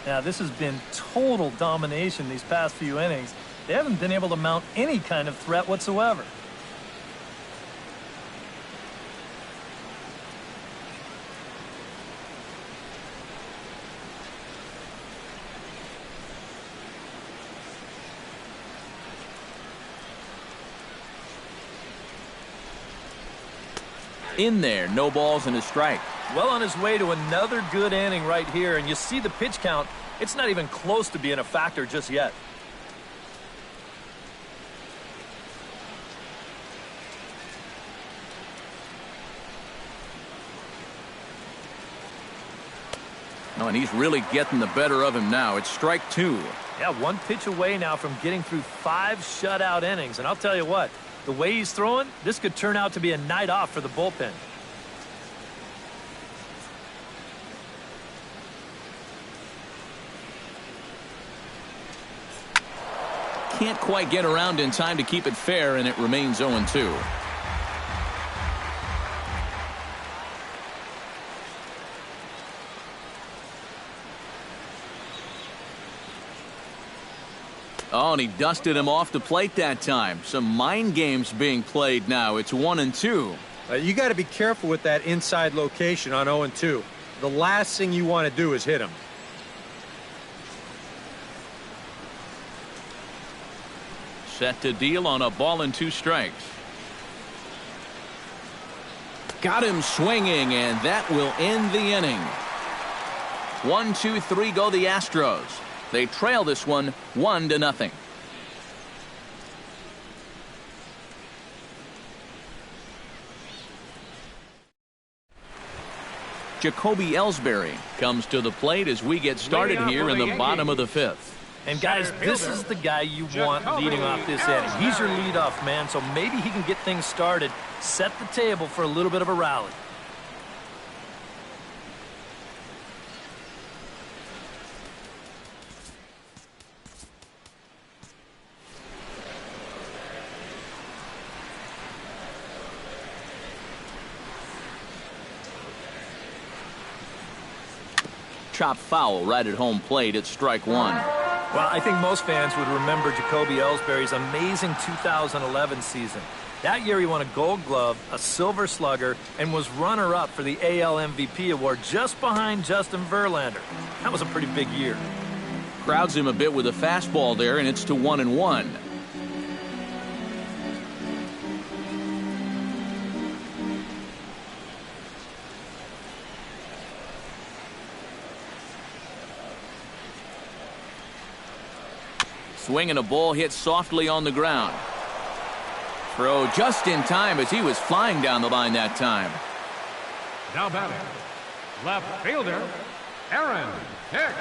Yeah, this has been total domination these past few innings. They haven't been able to mount any kind of threat whatsoever. In there, no balls and a strike. Well on his way to another good inning right here, and you see the pitch count. It's not even close to being a factor just yet. Oh, and he's really getting the better of him now. It's strike 2. Yeah, 1 pitch away now from getting through 5 shutout innings. And I'll tell you what, the way he's throwing, this could turn out to be a night off for the bullpen. Can't quite get around in time to keep it fair, and it remains 0-2. Oh, and he dusted him off the plate that time. Some mind games being played now. It's 1-2. You got to be careful with that inside location on 0-2. The last thing you want to do is hit him. Set to deal on a ball and 2 strikes. Got him swinging, and that will end the inning. 1-2-3 go the Astros. They trail this one 1-0. Jacoby Ellsbury comes to the plate as we get started here in the bottom of the 5th. And guys, this is the guy you want leading off this inning. He's your leadoff man, so maybe he can get things started, set the table for a little bit of a rally. Chop foul right at home plate at strike 1. Well, I think most fans would remember Jacoby Ellsbury's amazing 2011 season. That year he won a Gold Glove, a Silver Slugger, and was runner-up for the AL MVP award just behind Justin Verlander. That was a pretty big year. Crowds him a bit with a fastball there, and it's to 1-1. Swing and a ball hit softly on the ground. Throw just in time as he was flying down the line that time. Now batting, left fielder, Aaron Hicks.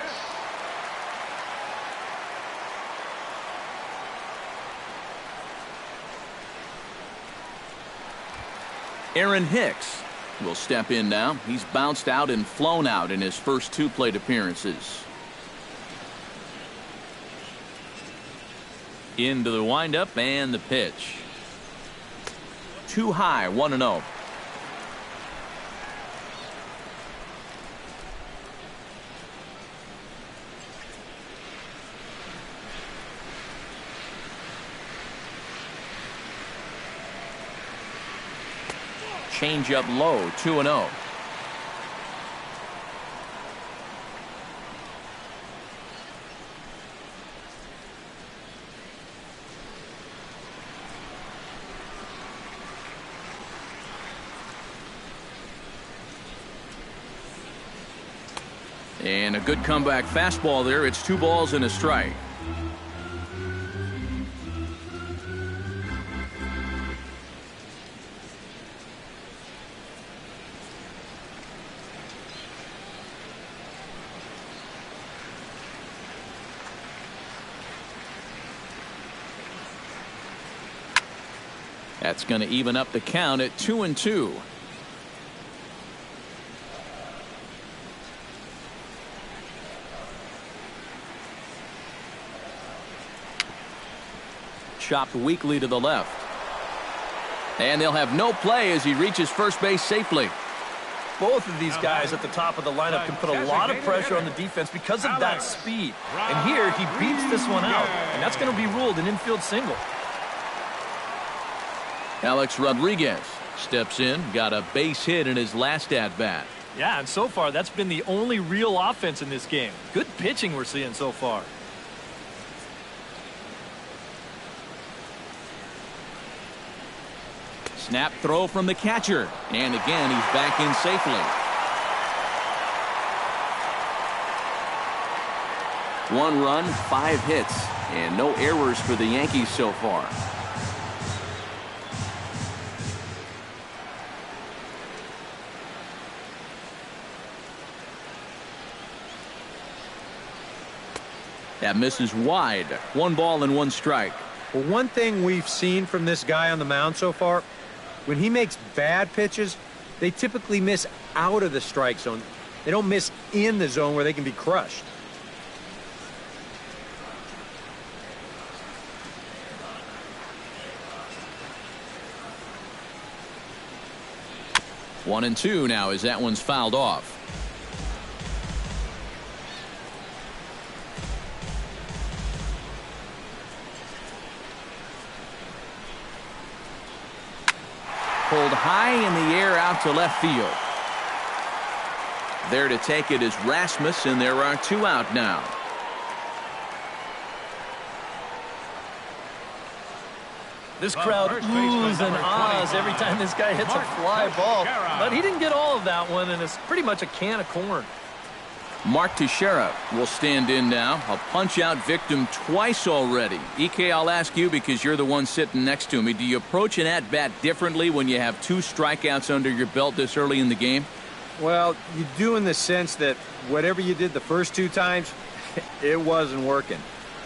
Aaron Hicks will step in now. He's bounced out and flown out in his first 2 plate appearances. Into the windup and the pitch. Too high, 1-0. Change up low, 2-0. And a good comeback fastball there. It's 2 balls and a strike. That's going to even up the count at 2-2. Chopped weakly to the left. And they'll have no play as he reaches first base safely. Both of these guys at the top of the lineup can put a lot of pressure on the defense because of that speed. And here he beats this one out, and that's going to be ruled an infield single. Alex Rodriguez steps in, got a base hit in his last at-bat. Yeah, and so far that's been the only real offense in this game. Good pitching we're seeing so far. Snap throw from the catcher. And again, he's back in safely. 1 run, 5 hits, and no errors for the Yankees so far. That misses wide. 1 ball and 1 strike. Well, one thing we've seen from this guy on the mound so far, when he makes bad pitches, they typically miss out of the strike zone. They don't miss in the zone where they can be crushed. One and two now as that one's fouled off. Pulled high in the air out to left field. There to take it is Rasmus, and there are 2 out now. This crowd oohs and ahs every time this guy hits a fly ball. But he didn't get all of that one, and it's pretty much a can of corn. Mark Teixeira will stand in now. A punch-out victim twice already. EK, I'll ask you because you're the one sitting next to me. Do you approach an at-bat differently when you have 2 strikeouts under your belt this early in the game? Well, you do in the sense that whatever you did the first 2 times, it wasn't working.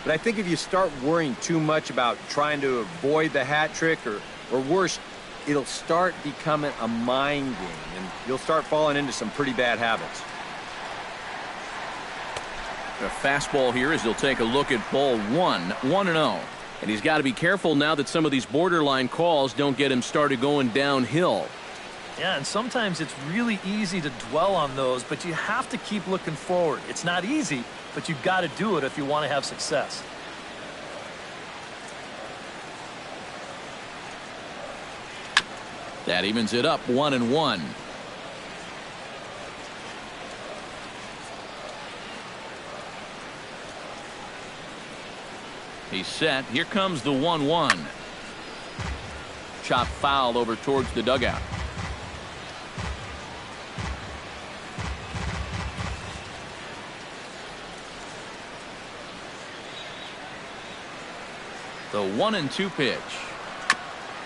But I think if you start worrying too much about trying to avoid the hat trick or worse, it'll start becoming a mind game, and you'll start falling into some pretty bad habits. A fastball here as he'll take a look at ball 1-0. And he's got to be careful now that some of these borderline calls don't get him started going downhill. Yeah, and sometimes it's really easy to dwell on those, but you have to keep looking forward. It's not easy, but you've got to do it if you want to have success. That evens it up 1-1. He's set. Here comes the 1-1. Chop foul over towards the dugout. The 1-2 pitch.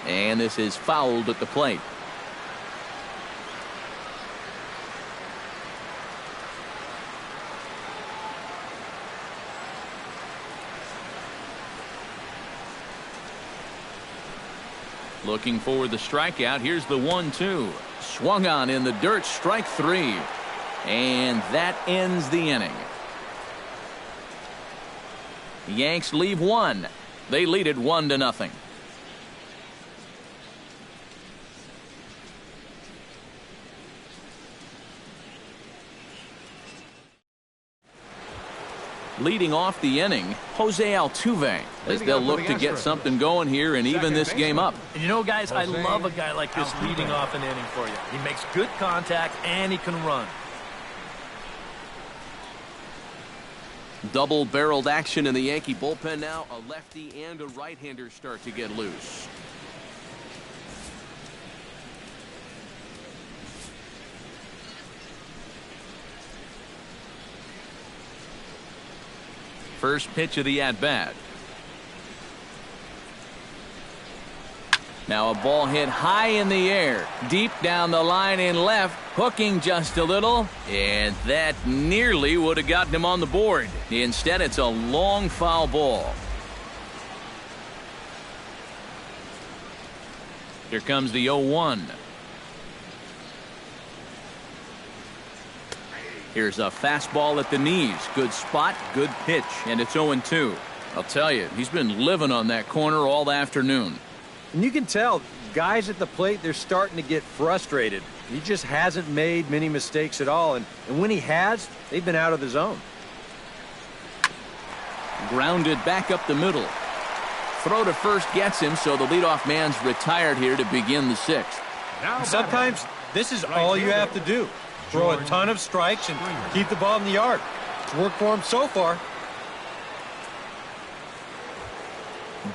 And this is fouled at the plate. Looking for the strikeout. Here's the 1-2. Swung on in the dirt. Strike 3. And that ends the inning. The Yanks leave 1. They lead it 1-0. Leading off the inning, Jose Altuve, as they'll look to get something going here and even this game up. And you know, guys, I love a guy like this leading off an inning for you. He makes good contact and he can run. Double-barreled action in the Yankee bullpen now. A lefty and a right-hander start to get loose. First pitch of the at-bat. Now a ball hit high in the air, deep down the line in left, hooking just a little, and that nearly would have gotten him on the board. Instead, it's a long foul ball. Here comes the 0-1. Here's a fastball at the knees. Good spot, good pitch, and it's 0-2. I'll tell you, he's been living on that corner all afternoon. And you can tell, guys at the plate, they're starting to get frustrated. He just hasn't made many mistakes at all, and when he has, they've been out of the zone. Grounded back up the middle. Throw to first gets him, so the leadoff man's retired here to begin the sixth. Sometimes this is all you have to do. Throw a ton of strikes and keep the ball in the yard. It's worked for him so far.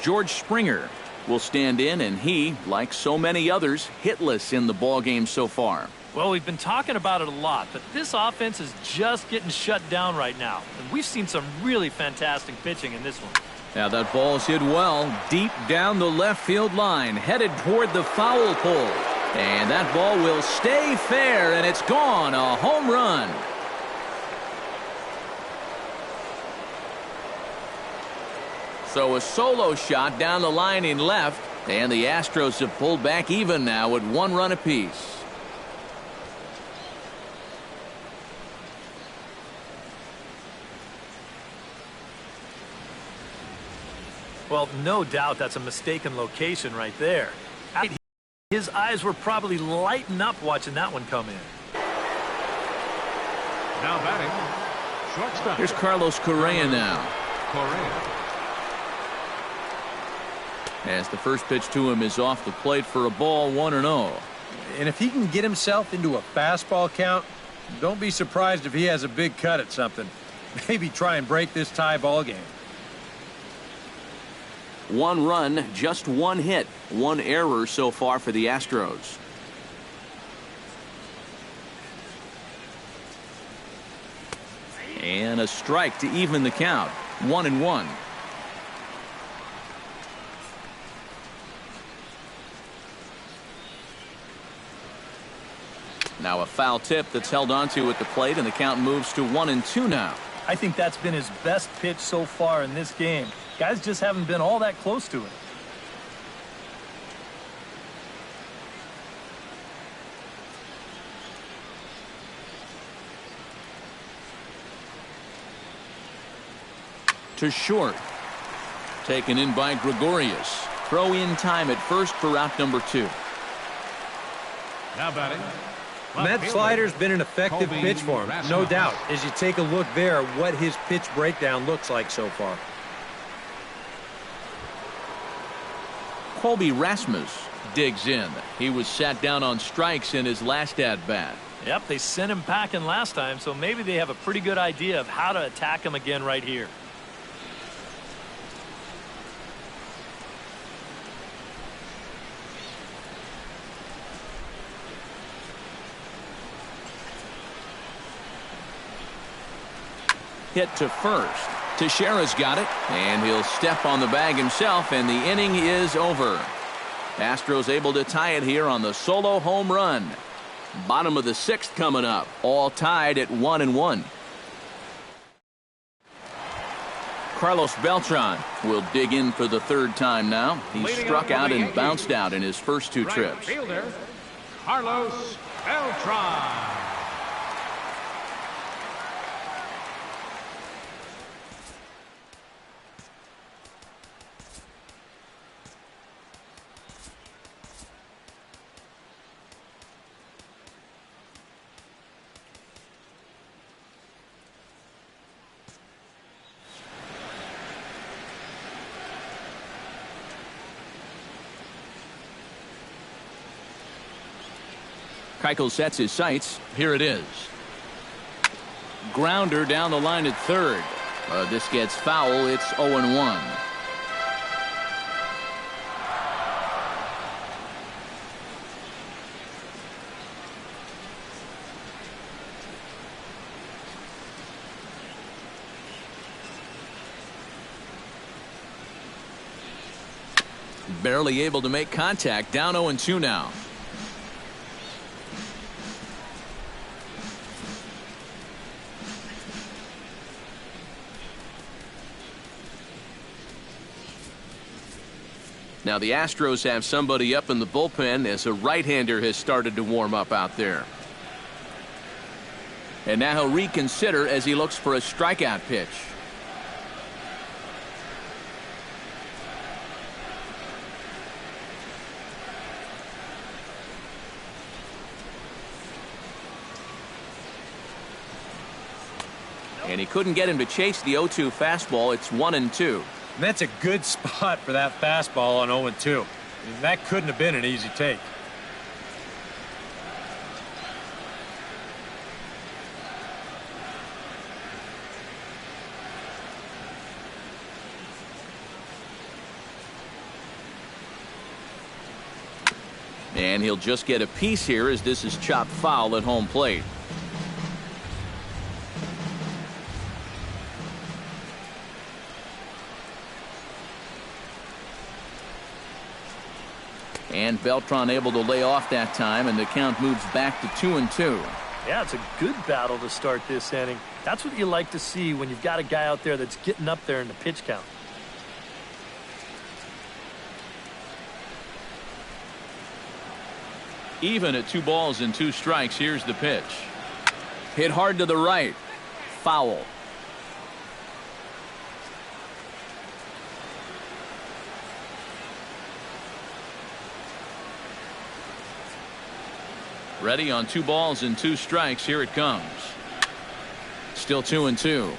George Springer will stand in, and he, like so many others, hitless in the ballgame so far. Well, we've been talking about it a lot, but this offense is just getting shut down right now. And we've seen some really fantastic pitching in this one. Now that ball's hit well, deep down the left field line, headed toward the foul pole. And that ball will stay fair, and it's gone. A home run. So a solo shot down the line in left, and the Astros have pulled back even now with 1 run apiece. Well, no doubt that's a mistaken location right there. His eyes were probably lighting up watching that one come in. Now batting, shortstop. Here's Carlos Correa now. Correa. As the first pitch to him is off the plate for a ball, 1-0. And if he can get himself into a fastball count, don't be surprised if he has a big cut at something. Maybe try and break this tie ball game. 1 run, just 1 hit, 1 error so far for the Astros. And a strike to even the count. 1-1. Now a foul tip that's held onto at the plate, and the count moves to 1-2 now. I think that's been his best pitch so far in this game. Guys just haven't been all that close to it. To short. Taken in by Gregorius. Throw in time at first for out number 2. Now batting. That slider's been an effective pitch for him, no doubt. As you take a look there, what his pitch breakdown looks like so far. Colby Rasmus digs in. He was sat down on strikes in his last at-bat. Yep, they sent him packing last time, so maybe they have a pretty good idea of how to attack him again right here. Hit to first. Teixeira's got it, and he'll step on the bag himself, and the inning is over. Astros able to tie it here on the solo home run. Bottom of the 6th coming up, all tied at 1-1. Carlos Beltran will dig in for the 3rd time now. He struck out and bounced out in his first 2 trips. Fielder, Carlos Beltran. Keuchel sets his sights. Here it is. Grounder down the line at third. This gets foul. It's 0-1. Barely able to make contact. Down 0-2 now. Now the Astros have somebody up in the bullpen as a right-hander has started to warm up out there. And now he'll reconsider as he looks for a strikeout pitch. And he couldn't get him to chase the 0-2 fastball. It's 1-2. And that's a good spot for that fastball on 0-2. I mean, that couldn't have been an easy take. And he'll just get a piece here as this is chopped foul at home plate. And Beltran able to lay off that time, and the count moves back to 2-2. Yeah, it's a good battle to start this inning. That's what you like to see when you've got a guy out there that's getting up there in the pitch count. Even at 2 balls and 2 strikes. Here's the pitch. Hit hard to the right. Foul. Ready on 2 balls and 2 strikes. Here it comes. Still 2-2.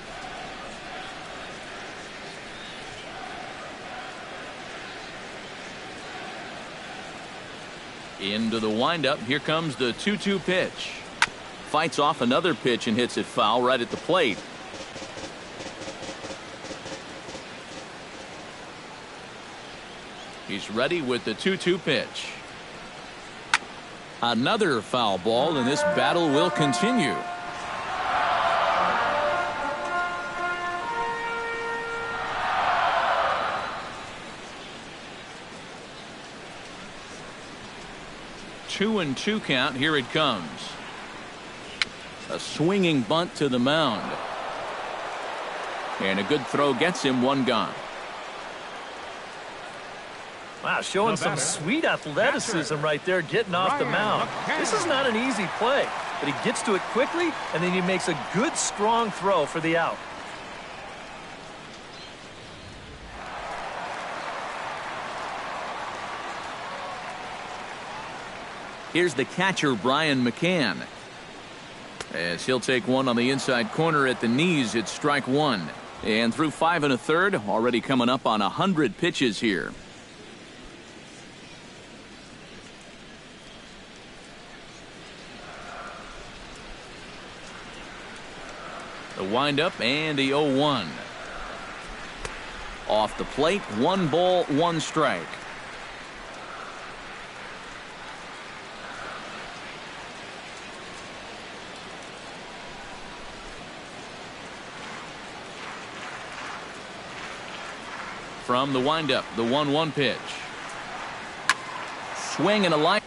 Into the windup. Here comes the 2-2 pitch. Fights off another pitch and hits it foul right at the plate. He's ready with the 2-2 pitch. Another foul ball, and this battle will continue. Two and 2 count. Here it comes. A swinging bunt to the mound. And a good throw gets him 1 gone. Wow, showing some sweet athleticism right there, getting off the mound. This is not an easy play, but he gets to it quickly, and then he makes a good, strong throw for the out. Here's the catcher, Brian McCann. As he'll take one on the inside corner at the knees, it's strike 1. And through 5 1/3, already coming up on 100 pitches here. The windup and the 0-1. Off the plate, 1 ball, 1 strike. From the windup, the 1-1 pitch. Swing and a line.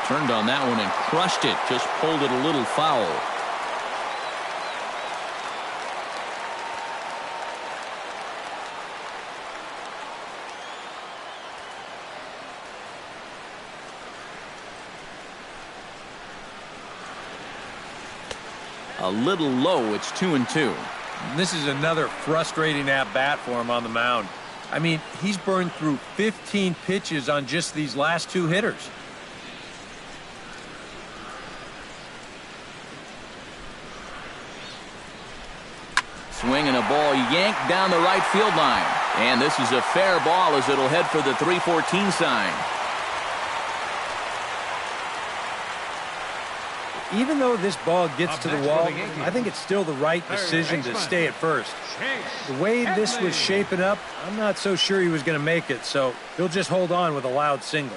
Turned on that one and crushed it. Just pulled it a little foul. A little low. It's 2-2. This is another frustrating at-bat for him on the mound. I mean, he's burned through 15 pitches on just these last 2 hitters. Swinging a ball yanked down the right field line. And this is a fair ball as it'll head for the 3-14 sign. Even though this ball gets to the wall, I think it's still the right decision to stay at first. The way this was shaping up, I'm not so sure he was going to make it, so he'll just hold on with a loud single.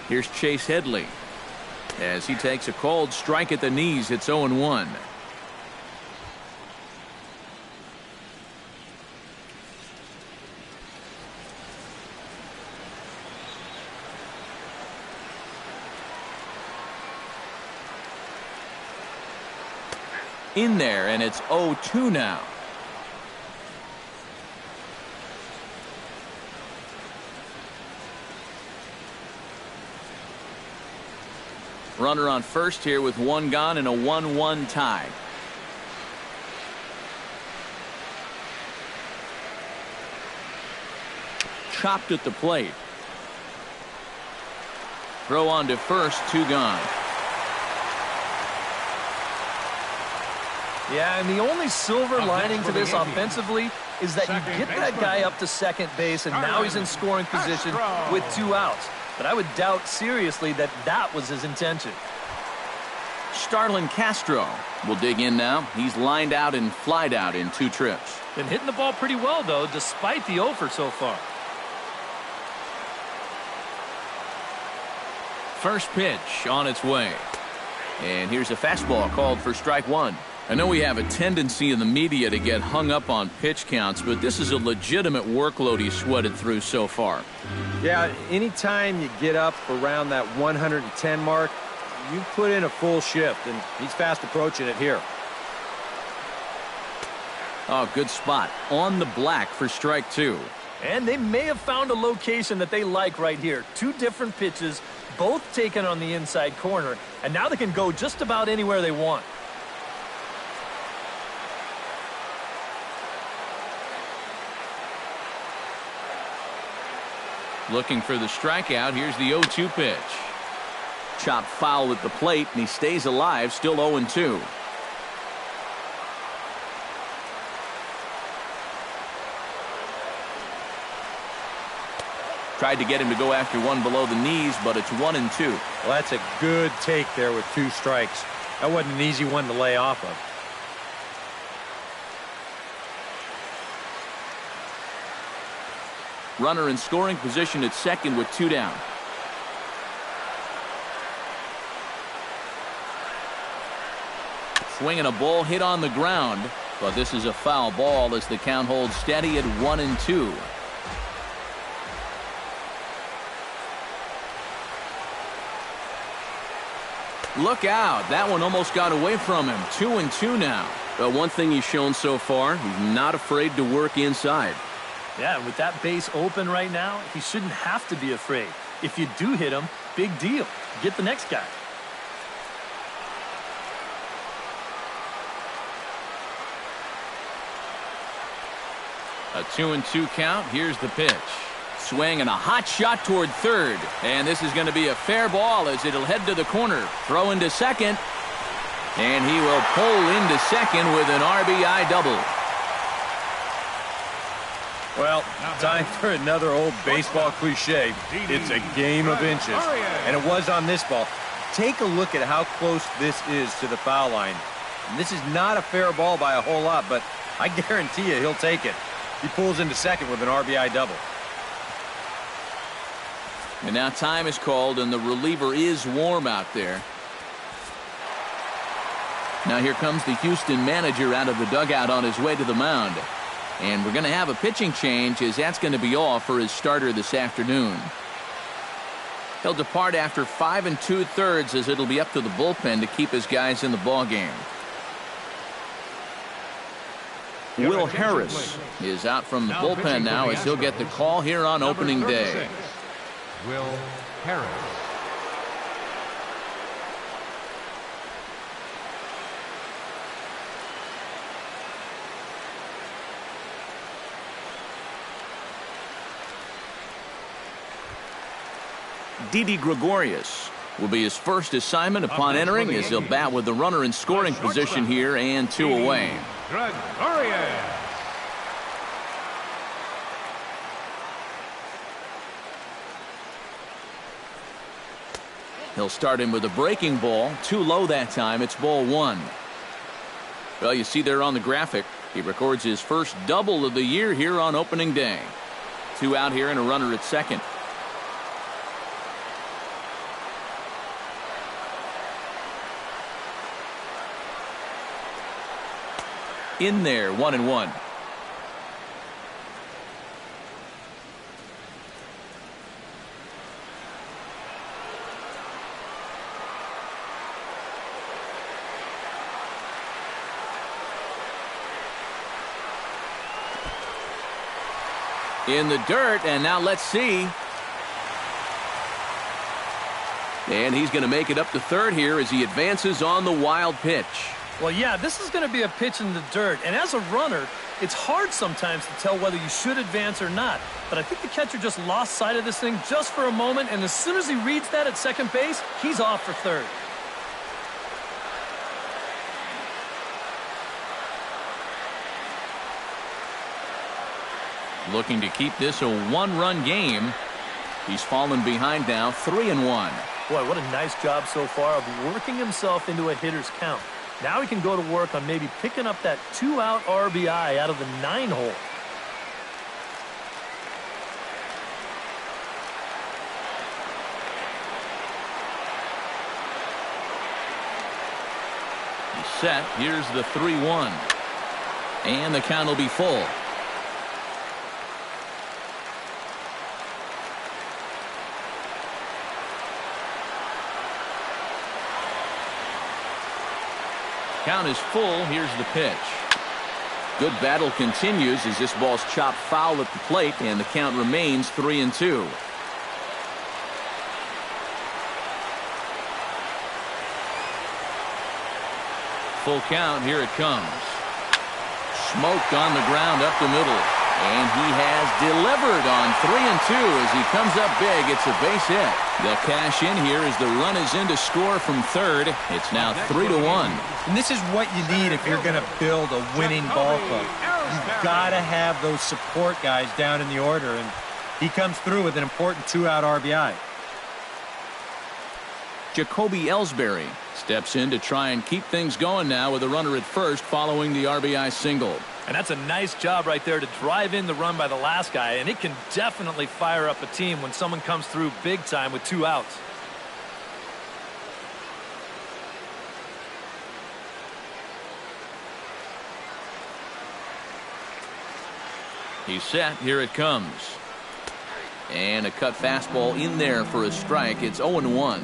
Here's Chase Headley. As he takes a cold strike at the knees, it's 0-1. In there, and it's 0-2 now. Runner on first here with one gone and a 1-1 tie. Chopped at the plate. Throw on to first, 2 gone. Yeah, and the only silver lining to this offensively is that you get that guy up to second base, and now he's in scoring position with 2 outs. But I would doubt seriously that that was his intention. Starlin Castro will dig in now. He's lined out and flied out in 2 trips. Been hitting the ball pretty well, though, despite the offer so far. First pitch on its way. And here's a fastball called for strike 1. I know we have a tendency in the media to get hung up on pitch counts, but this is a legitimate workload he sweated through so far. Yeah, anytime you get up around that 110 mark, you put in a full shift, and he's fast approaching it here. Oh, good spot. On the black for strike 2. And they may have found a location that they like right here. 2 different pitches, both taken on the inside corner, and now they can go just about anywhere they want. Looking for the strikeout. Here's the 0-2 pitch. Chopped foul at the plate, and he stays alive, still 0-2. Tried to get him to go after one below the knees, but it's 1-2. Well, that's a good take there with 2 strikes. That wasn't an easy one to lay off of. Runner in scoring position at second with 2 down. Swinging a ball hit on the ground, but this is a foul ball as the count holds steady at 1-2. Look out. That one almost got away from him. 2-2 now. But one thing he's shown so far, he's not afraid to work inside. Yeah, with that base open right now, he shouldn't have to be afraid. If you do hit him, big deal. Get the next guy. A 2-2 count. Here's the pitch. Swing and a hot shot toward third. And this is going to be a fair ball as it'll head to the corner. Throw into second. And he will pull into second with an RBI double. Well, time for another old baseball cliche. It's a game of inches. And it was on this ball. Take a look at how close this is to the foul line. And this is not a fair ball by a whole lot, but I guarantee you he'll take it. He pulls into second with an RBI double. And now time is called, and the reliever is warm out there. Now here comes the Houston manager out of the dugout on his way to the mound. And we're going to have a pitching change, as that's going to be all for his starter this afternoon. He'll depart after 5 2/3 as it'll be up to the bullpen to keep his guys in the ballgame. Will Harris is out from the bullpen now as he'll get the call here on opening day. Will Harris. Didi Gregorius will be his first assignment upon entering, as he'll bat with the runner in scoring position here and 2 away. Gregorius. He'll start him with a breaking ball. Too low that time. It's ball 1. Well, you see there on the graphic, he records his first double of the year here on opening day. 2 out here and a runner at second. In there, 1-1. In the dirt, and now let's see. And he's going to make it up to third here as he advances on the wild pitch. Well, yeah, this is going to be a pitch in the dirt. And as a runner, it's hard sometimes to tell whether you should advance or not. But I think the catcher just lost sight of this thing just for a moment. And as soon as he reads that at second base, he's off for third. Looking to keep this a 1-run game. He's fallen behind now, 3-1. Boy, what a nice job so far of working himself into a hitter's count. Now he can go to work on maybe picking up that 2-out RBI out of the 9-hole. He's set. Here's the 3-1. And the count will be full. Count is full. Here's the pitch. Good battle continues as this ball's chopped foul at the plate, and the count remains 3-2. Full count. Here it comes. Smoked on the ground up the middle. And he has delivered on 3-2 as he comes up big. It's a base hit. They'll cash in here as the run is in to score from third. It's now 3-1. And this is what you need if you're going to build a winning ball club. You've got to have those support guys down in the order, and he comes through with an important 2-out RBI. Jacoby Ellsbury steps in to try and keep things going now with a runner at first following the RBI single. And that's a nice job right there to drive in the run by the last guy. And it can definitely fire up a team when someone comes through big time with 2 outs. He's set. Here it comes. And a cut fastball in there for a strike. It's 0-1.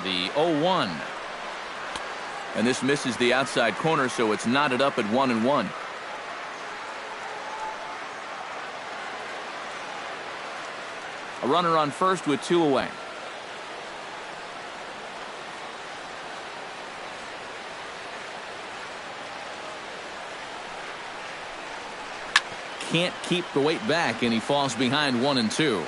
The 0-1. And this misses the outside corner, so it's knotted up at 1-1. A runner on first with 2 away. Can't keep the weight back, and he falls behind 1-2.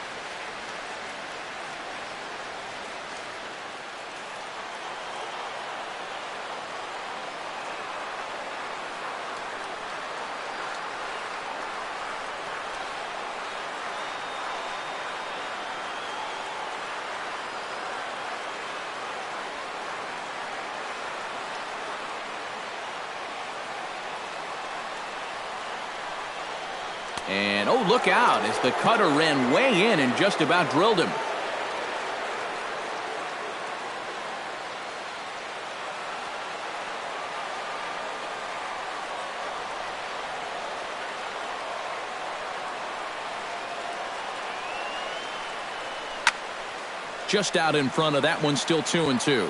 And, oh, look out as the cutter ran way in and just about drilled him. Just out in front of that one, still 2-2.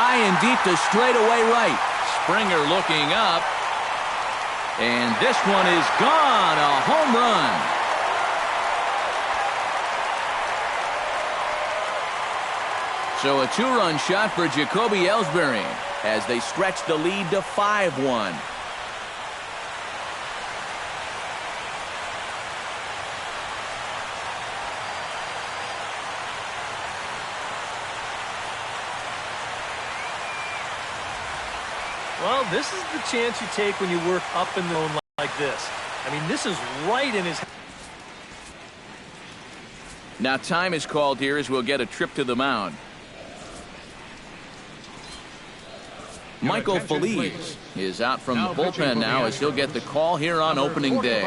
high and deep to straightaway right. Springer looking up. And this one is gone. A home run. So a two-run shot for Jacoby Ellsbury as they stretch the lead to 5-1. Well, this is the chance you take when you work up in the zone like this. I mean, this is right in his... Now time is called here as we'll get a trip to the mound. Michael Feliz is out from the bullpen now as he'll get the call here on opening day.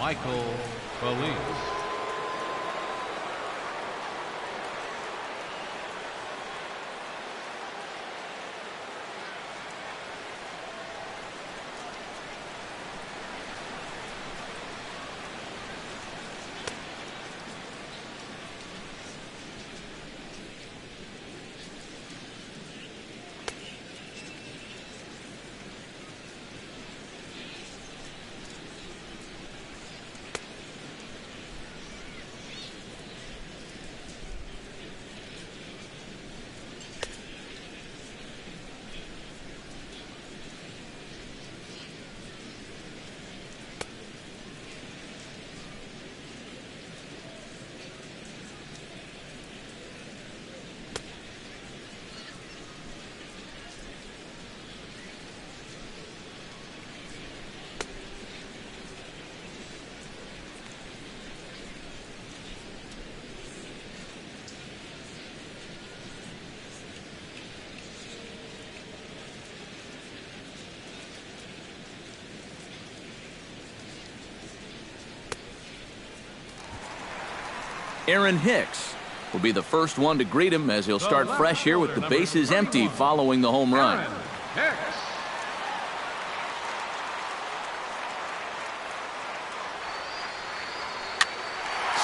Michael Feliz. Aaron Hicks will be the first one to greet him as he'll start fresh here with the bases empty following the home run.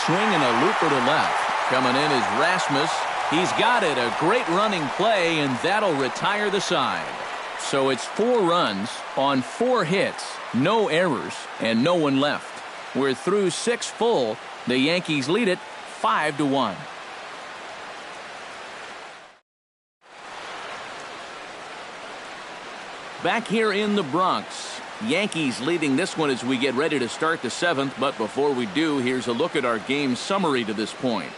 Swing and a looper to left. Coming in is Rasmus. He's got it. A great running play, and that'll retire the side. So it's 4 runs on 4 hits, no errors, and no one left. We're through 6 full. The Yankees lead it 5-1. Back here in the Bronx, Yankees leading this one as we get ready to start the 7th. But before we do, here's a look at our game summary to this point.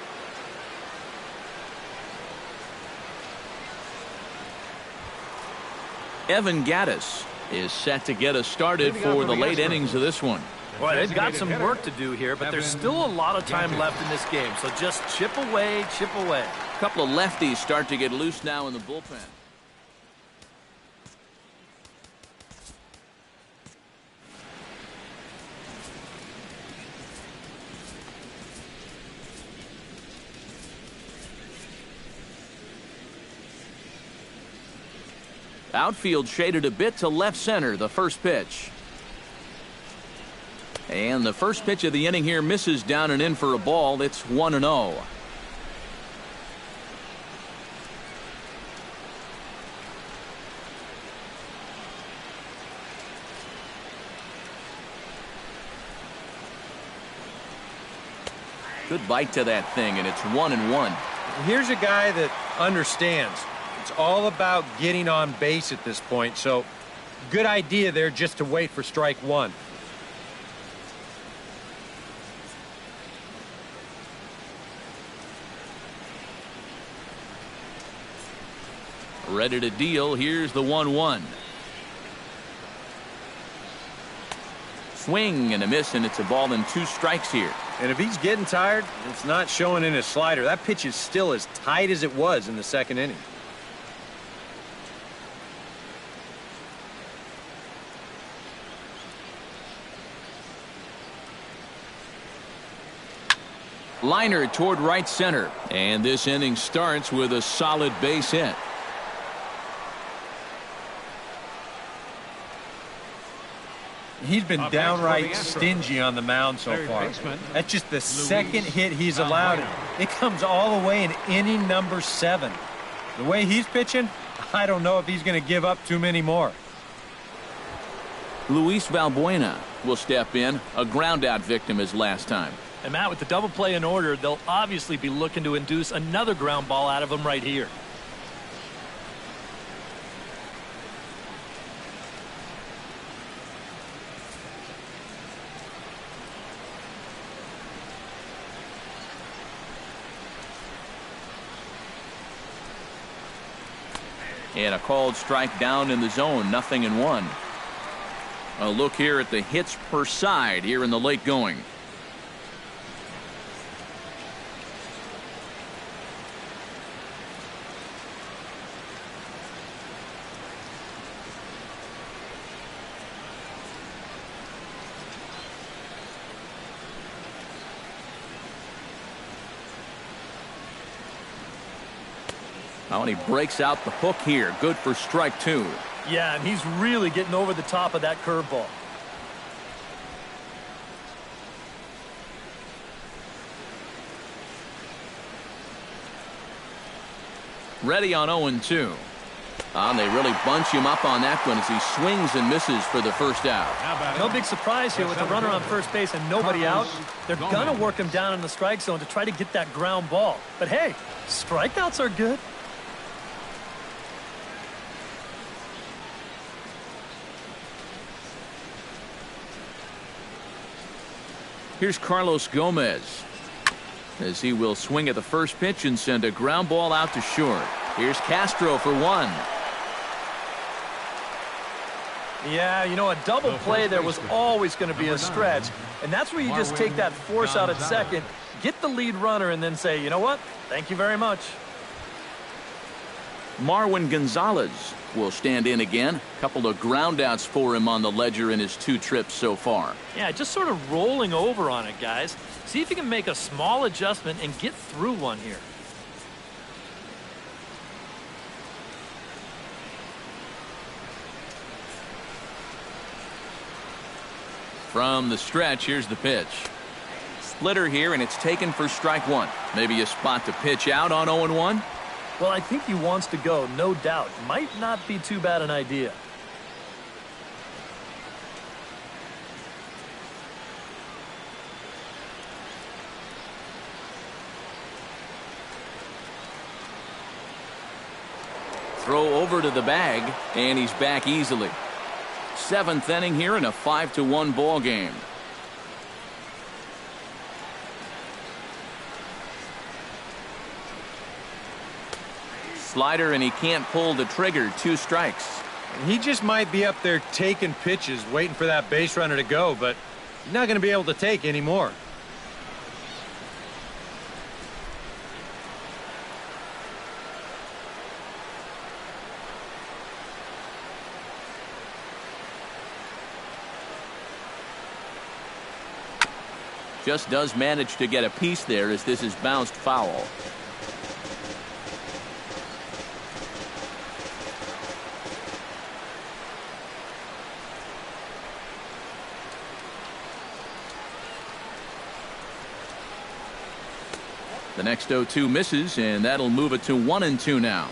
Evan Gattis is set to get us started for the late innings of this one. Well, they've got some work to do here, but there's still a lot of time left in this game. So just chip away, chip away. A couple of lefties start to get loose now in the bullpen. Outfield shaded a bit to left center, the first pitch. And the first pitch of the inning here misses down and in for a ball. It's 1-0. Good bite to that thing, and it's 1-1. Here's a guy that understands. It's all about getting on base at this point, so good idea there just to wait for strike one. Ready to deal. Here's the 1-1. Swing and a miss, and it's a ball and 2 strikes here. And if he's getting tired, it's not showing in his slider. That pitch is still as tight as it was in the second inning. Liner toward right center, and this inning starts with a solid base hit. He's been downright stingy on the mound so far. That's just the second hit he's allowed. It comes all the way in inning number 7. The way he's pitching, I don't know if he's going to give up too many more. Luis Valbuena will step in, a ground-out victim as last time. And Matt, with the double play in order, they'll obviously be looking to induce another ground ball out of him right here. And a called strike down in the zone, 0-1. A look here at the hits per side here in the late going. Oh, and he breaks out the hook here. Good for strike 2. Yeah, and he's really getting over the top of that curveball. Ready on 0-2. And they really bunch him up on that one as he swings and misses for the first out. No big surprise here with the runner on first base and nobody out. They're going to work him down in the strike zone to try to get that ground ball. But hey, strikeouts are good. Here's Carlos Gomez as he will swing at the first pitch and send a ground ball out to short. Here's Castro for 1. Yeah, you know, a double play there was always going to be a stretch, and that's where you just take that force out at second, get the lead runner, and then say, you know what, thank you very much. Marwin Gonzalez will stand in again. A couple of groundouts for him on the ledger in his 2 trips so far. Yeah, just sort of rolling over on it, guys. See if you can make a small adjustment and get through one here. From the stretch, here's the pitch. Splitter here, and it's taken for strike 1. Maybe a spot to pitch out on 0-1. Well, I think he wants to go, no doubt. Might not be too bad an idea. Throw over to the bag, and he's back easily. 7th inning here in a 5-1 ball game. Slider, and he can't pull the trigger. 2 strikes. He just might be up there taking pitches, waiting for that base runner to go, but he's not going to be able to take anymore. Just does manage to get a piece there as this is bounced foul. The next 0-2 misses, and that'll move it to 1-2 now.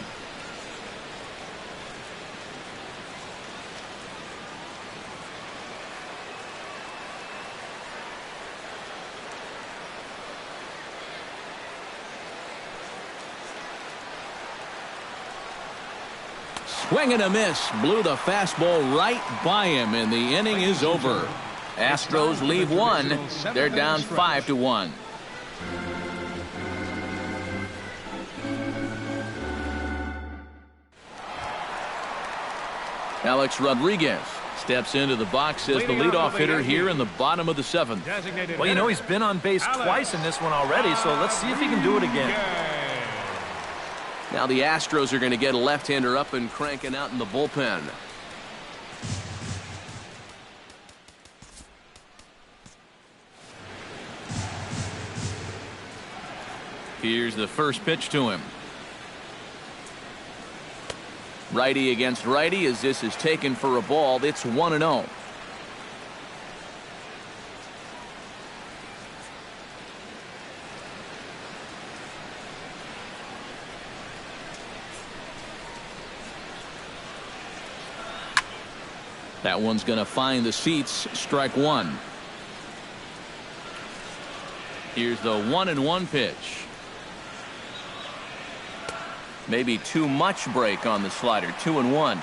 Swing and a miss. Blew the fastball right by him, and the inning is over. Astros leave 1. They're down 5-1. Alex Rodriguez steps into the box as the leadoff hitter here in the bottom of the 7th. Well, you know, he's been on base twice in this one already, so let's see if he can do it again. Now the Astros are going to get a left-hander up and cranking out in the bullpen. Here's the first pitch to him. Righty against righty as this is taken for a ball. It's 1-0. That one's going to find the seats. Strike one. Here's the 1-1 pitch. Maybe too much break on the slider. 2-1.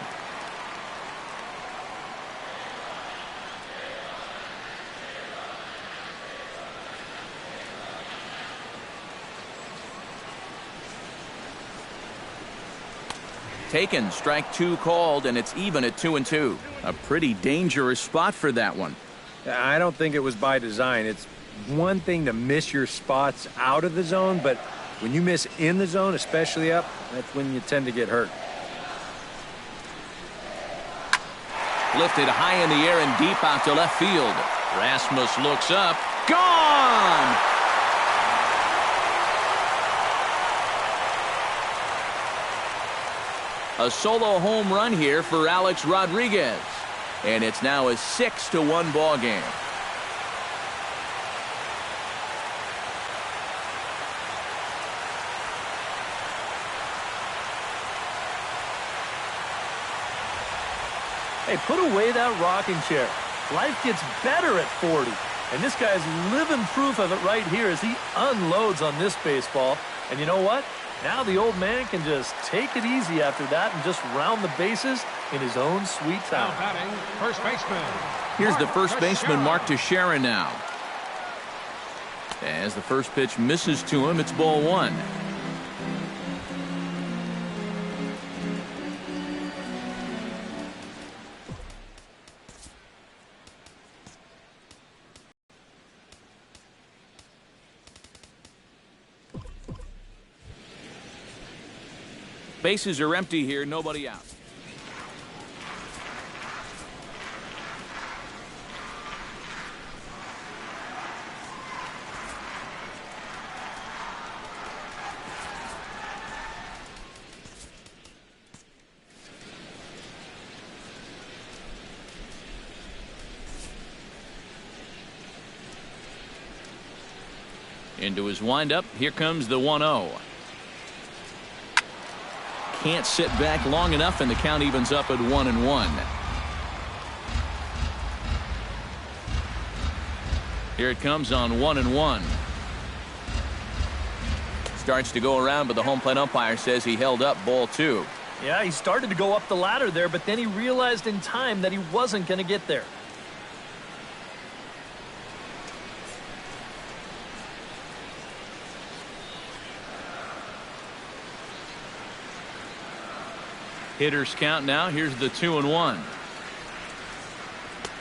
Taken. Strike two called, and it's even at 2-2. A pretty dangerous spot for that one. I don't think it was by design. It's one thing to miss your spots out of the zone, but when you miss in the zone, especially up, that's when you tend to get hurt. Lifted high in the air and deep out to left field. Rasmus looks up. Gone! A solo home run here for Alex Rodriguez. And it's now a 6-1 ball game. Hey, put away that rocking chair. Life gets better at 40. And this guy's living proof of it right here as he unloads on this baseball. And you know what? Now the old man can just take it easy after that and just round the bases in his own sweet town. First baseman. Here's the first baseman, Mark Teixeira, now. As the first pitch misses to him, it's ball one. Bases are empty here, nobody out. Into his windup, here comes the 1-0. Can't sit back long enough, and the count evens up at 1-1. Here it comes on 1-1. Starts to go around, but the home plate umpire says he held up ball two. Yeah, he started to go up the ladder there, but then he realized in time that he wasn't going to get there. Hitters count now. Here's the 2-1.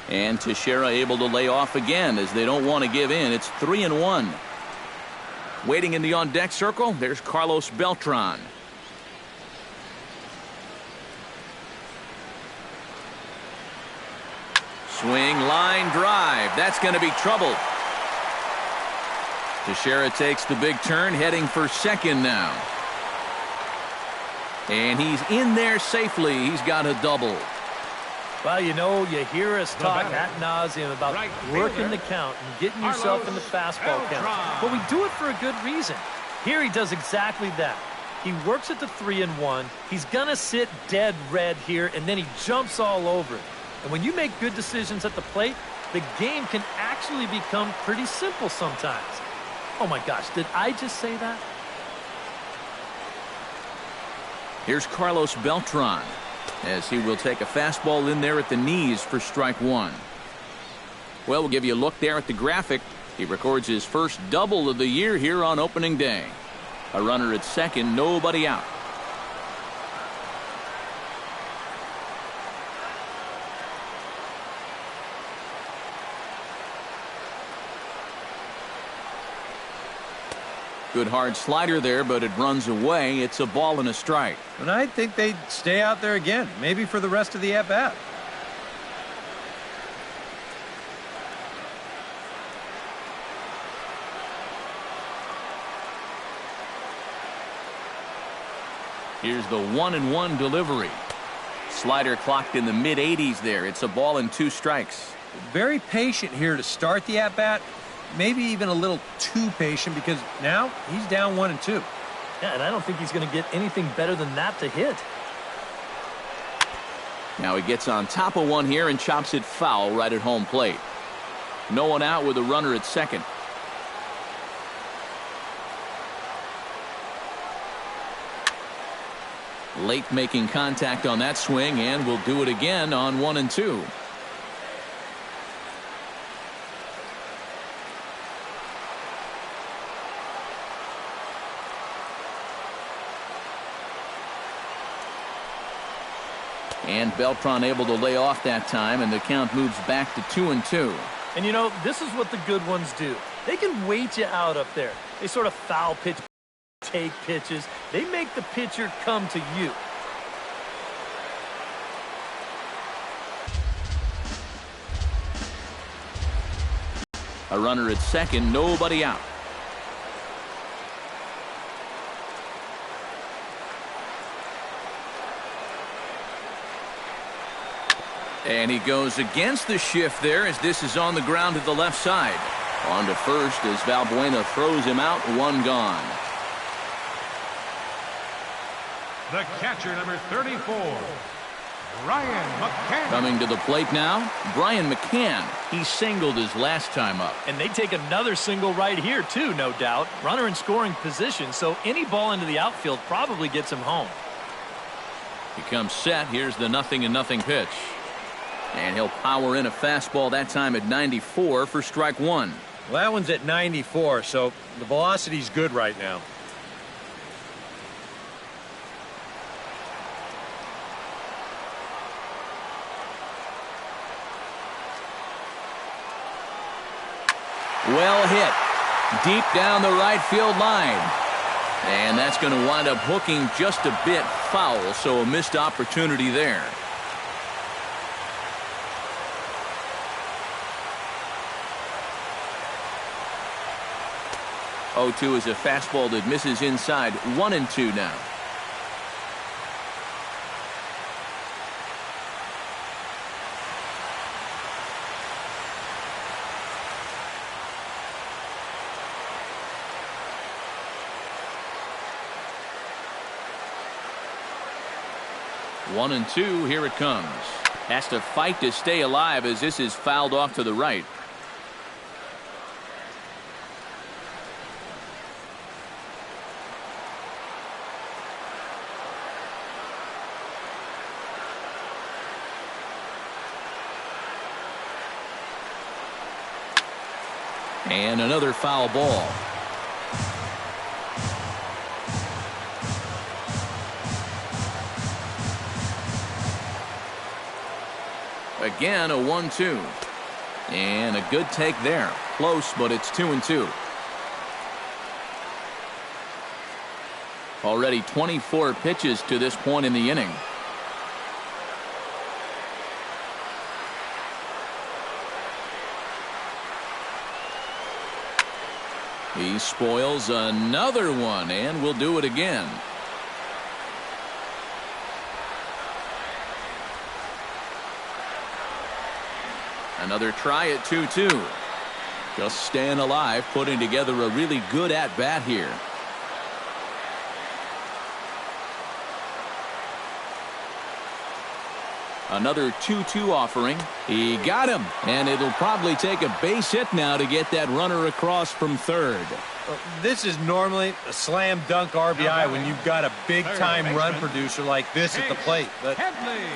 And Teixeira able to lay off again as they don't want to give in. It's 3-1. Waiting in the on-deck circle, there's Carlos Beltran. Swing, line, drive. That's going to be trouble. Teixeira takes the big turn, heading for second now. And he's in there safely. He's got a double. Well, you know, you hear us talk ad nauseum about working the count and getting yourself in the fastball count. But we do it for a good reason. Here he does exactly that. He works at the 3-1. He's going to sit dead red here, and then he jumps all over it. And when you make good decisions at the plate, the game can actually become pretty simple sometimes. Oh, my gosh, did I just say that? Here's Carlos Beltran as he will take a fastball in there at the knees for strike one. Well, we'll give you a look there at the graphic. He records his first double of the year here on opening day. A runner at second, nobody out. Good hard slider there, but it runs away. It's a ball and a strike. And I think they'd stay out there again, maybe for the rest of the at-bat. Here's the 1-1 delivery. Slider clocked in the mid-80s there. It's a ball and two strikes. Very patient here to start the at-bat. Maybe even a little too patient because now he's down 1-2. Yeah, and I don't think he's going to get anything better than that to hit. Now he gets on top of one here and chops it foul right at home plate. No one out with a runner at second. Late making contact on that swing, and will do it again on 1 and 2. And Beltran able to lay off that time, and the count moves back to 2 and 2. And you know, this is what the good ones do. They can wait you out up there. They sort of foul pitch, take pitches. They make the pitcher come to you. A runner at second, nobody out. And he goes against the shift there as this is on the ground to the left side. On to first as Valbuena throws him out, 1 gone. The catcher, number 34, Brian McCann. Coming to the plate now, Brian McCann. He singled his last time up. And they take another single right here, too, no doubt. Runner in scoring position, so any ball into the outfield probably gets him home. He comes set. Here's the 0-0 pitch. And he'll power in a fastball that time at 94 for strike 1. Well, that one's at 94, so the velocity's good right now. Well hit. Deep down the right field line. And that's going to wind up hooking just a bit foul, so a missed opportunity there. 0-2 is a fastball that misses inside. 1 and 2 now. One and 2, here it comes. Has to fight to stay alive as this is fouled off to the right. And another foul ball. Again, a 1-2. And a good take there. Close, but it's 2 and 2. Already 24 pitches to this point in the inning. He spoils another one and will do it again. Another try at 2-2. Just staying alive, putting together a really good at-bat here. Another 2-2 offering. He got him, and it'll probably take a base hit now to get that runner across from third. This is normally a slam dunk RBI when you've got a big-time run producer like this at the plate. But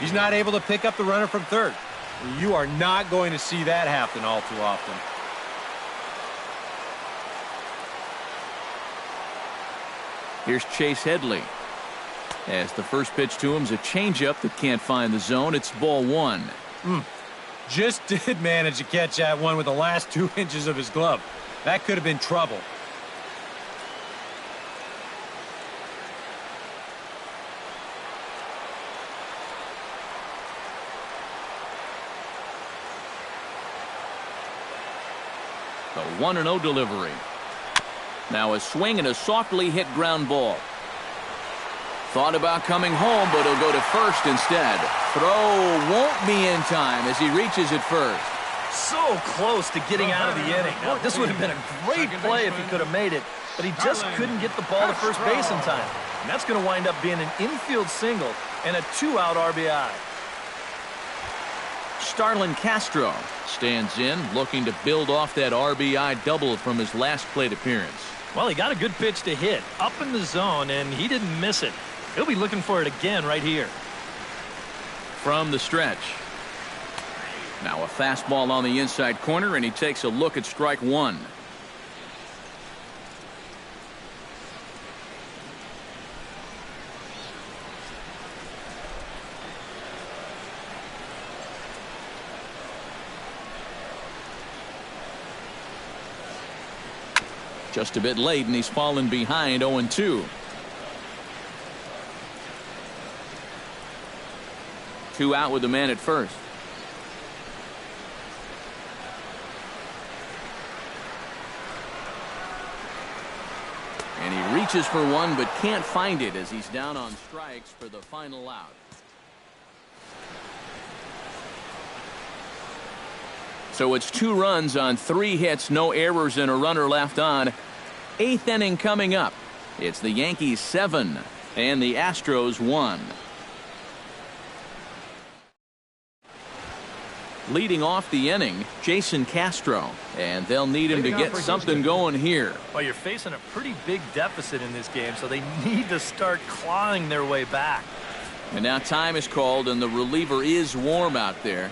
he's not able to pick up the runner from third. You are not going to see that happen all too often. Here's Chase Headley. As the first pitch to him is a changeup that can't find the zone. It's ball 1. Just did manage to catch that one with the last 2 inches of his glove. That could have been trouble. The 1-0 delivery. Now a swing and a softly hit ground ball. Thought about coming home, but he'll go to first instead. Throw won't be in time as he reaches at first. So close to getting out of the inning. Now, this would have been a great play if he could have made it, but he just couldn't get the ball to first base in time. And that's going to wind up being an infield single and a 2-out RBI. Starlin Castro stands in, looking to build off that RBI double from his last plate appearance. Well, he got a good pitch to hit up in the zone, and he didn't miss it. He'll be looking for it again right here. From the stretch. Now a fastball on the inside corner, and he takes a look at strike one. Just a bit late, and he's fallen behind 0-2. 2 out with the man at first. And he reaches for one, but can't find it as he's down on strikes for the final out. So it's 2 runs on 3 hits, no errors, and a runner left on. 8th inning coming up. It's the Yankees 7 and the Astros 1. Leading off the inning, Jason Castro, and they'll need him to get something going here. Well, you're facing a pretty big deficit in this game, so they need to start clawing their way back. And now time is called, and the reliever is warm out there.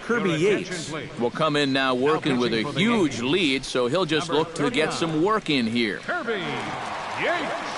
Kirby Yates will come in now working with a huge lead, so he'll just look to get some work in here. Kirby Yates.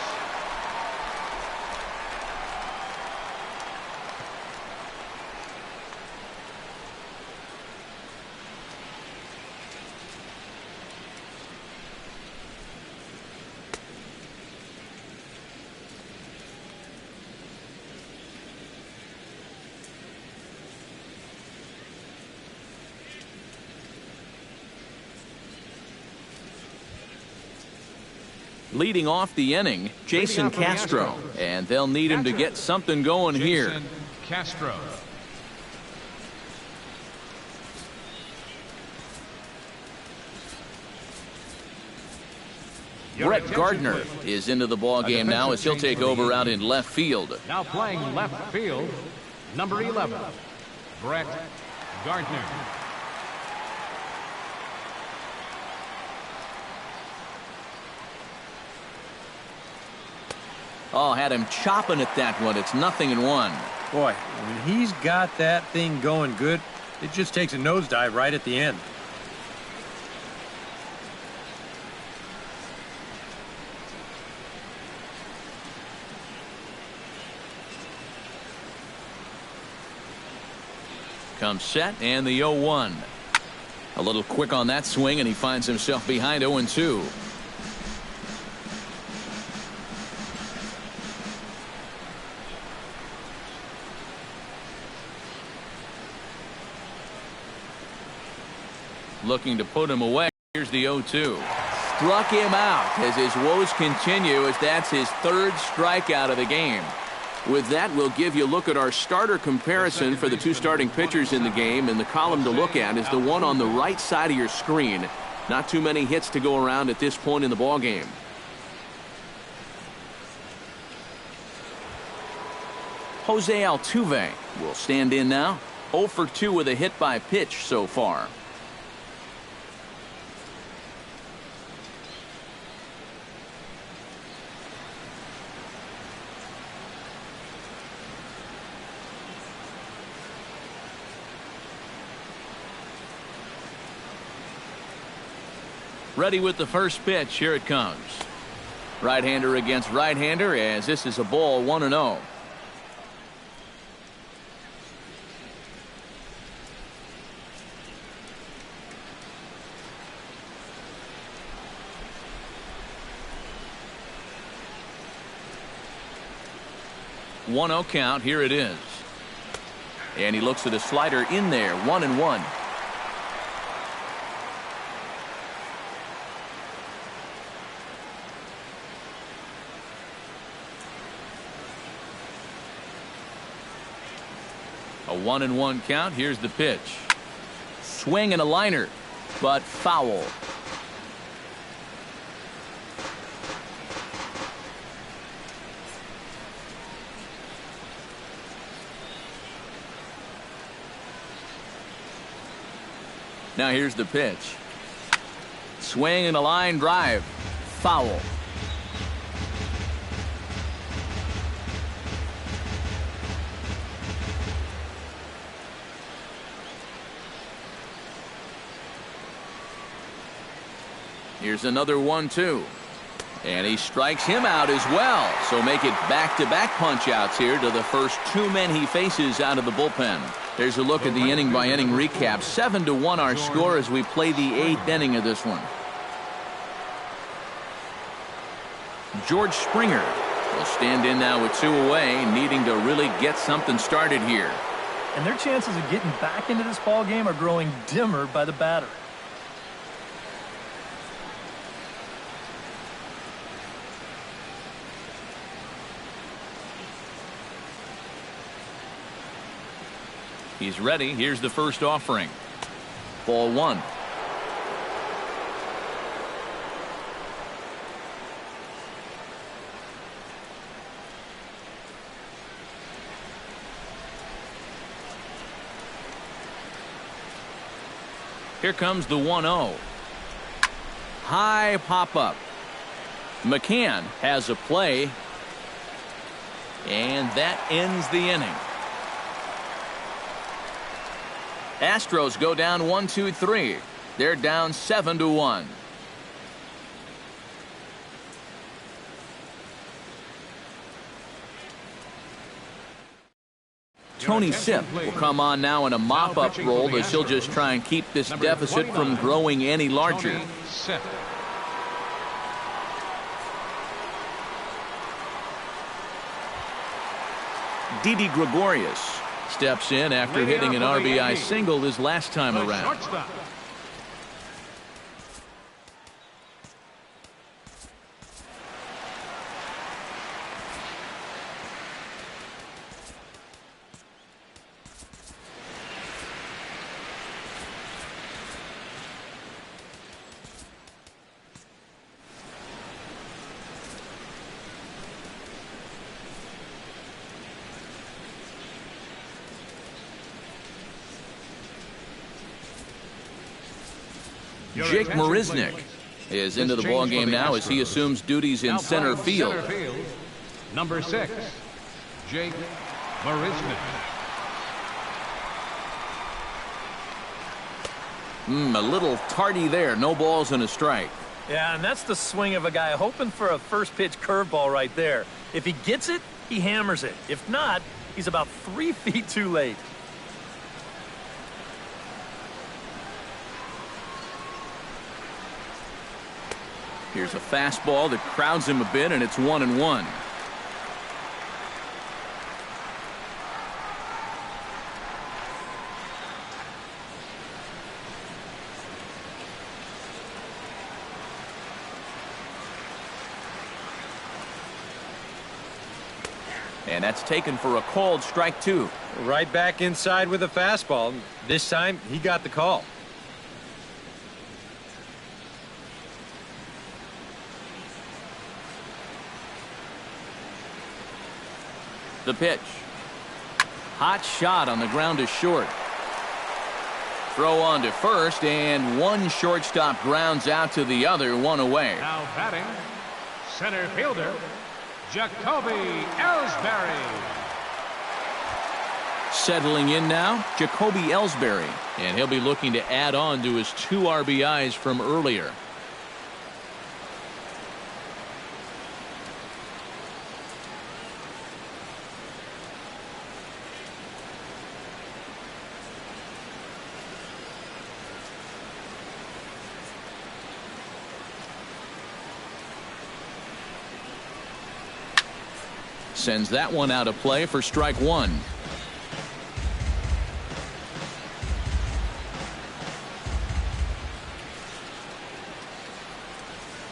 Leading off the inning, Jason Castro, and they'll need him to get something going here. Jason Castro. Brett Gardner is into the ball game now as he'll take over out in left field. Now playing left field, number 11, Brett Gardner. Oh, had him chopping at that one. It's 0-1. Boy, when he's got that thing going good, it just takes a nosedive right at the end. Comes set, and the 0-1. A little quick on that swing, and he finds himself behind 0-2. Looking to put him away. Here's the 0-2. Struck him out as his woes continue, as that's his 3rd strikeout of the game. With that, we'll give you a look at our starter comparison for the 2 starting pitchers in the game, and the column to look at is the one on the right side of your screen. Not too many hits to go around at this point in the ball game. Jose Altuve will stand in now. 0 for 2 with a hit by pitch so far. Ready with the first pitch. Here it comes. Right-hander against right-hander, as this is a ball 1-0. One-0 count. Here it is. And he looks at a slider in there. 1-1. A 1-1 count. Here's the pitch. Swing and a liner, but foul. Now here's the pitch. Swing and a line drive. Foul. Here's another 1-2. And he strikes him out as well. So make it back-to-back punch-outs here to the first two men he faces out of the bullpen. There's a look at the inning-by-inning recap. 7-1 our score as we play the 8th inning of this one. George Springer will stand in now with 2 away, needing to really get something started here. And their chances of getting back into this ball game are growing dimmer by the batter. He's ready. Here's the first offering. Ball 1. Here comes the 1-0. High pop-up. McCann has a play. And that ends the inning. Astros go down 1-2-3. They're down 7-1. Tony Sipp will come on now in a mop-up role as he'll just try and keep this deficit from growing any larger. Didi Gregorius steps in after hitting an RBI single his last time around. Jake Marisnick is into the ball game now as he assumes duties in center field. Number 6, Jake Marisnick. A little tardy there. No balls and a strike. Yeah, and that's the swing of a guy hoping for a first pitch curveball right there. If he gets it, he hammers it. If not, he's about 3 feet too late. Here's a fastball that crowds him a bit, and it's 1-1. And that's taken for a called strike 2. Right back inside with a fastball. This time, he got the call. The pitch. Hot shot on the ground is short. Throw on to first, and one shortstop grounds out to the other, 1 away. Now batting, center fielder, Jacoby Ellsbury. Settling in now, Jacoby Ellsbury, and he'll be looking to add on to his 2 RBIs from earlier. Sends that one out of play for strike 1.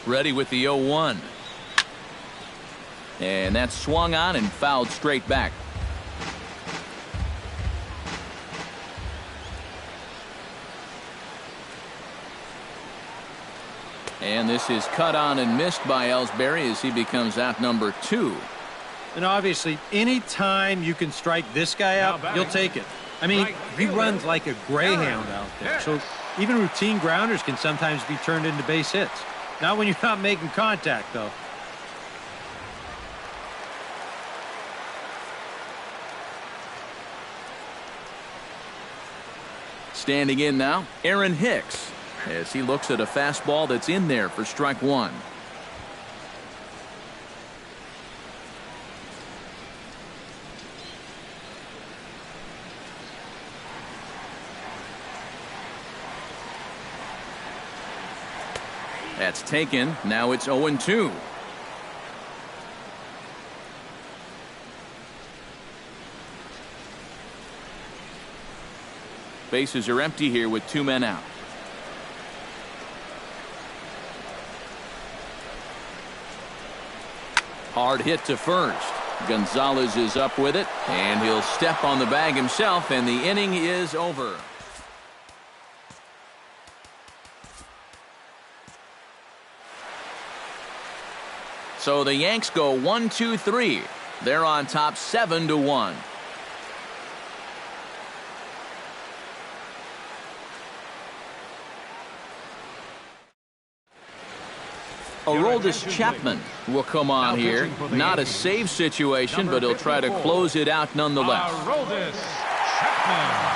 Ready with the 0-1. And that's swung on and fouled straight back. And this is cut on and missed by Ellsbury as he becomes out number 2. And obviously, any time you can strike this guy out, you'll take it. I mean, he runs like a greyhound out there. So Even routine grounders can sometimes be turned into base hits. Not when you're not making contact, though. Standing in now, Aaron Hicks, as he looks at a fastball that's in there for strike one. That's taken. Now it's 0-2. Bases are empty here with 2 men out. Hard hit to first. Gonzalez is up with it, and he'll step on the bag himself, and the inning is over. So the Yanks go 1-2-3. They're on top 7-1. Aroldis Chapman will come on here. Not a save situation, but he'll try to close it out nonetheless. Aroldis Chapman.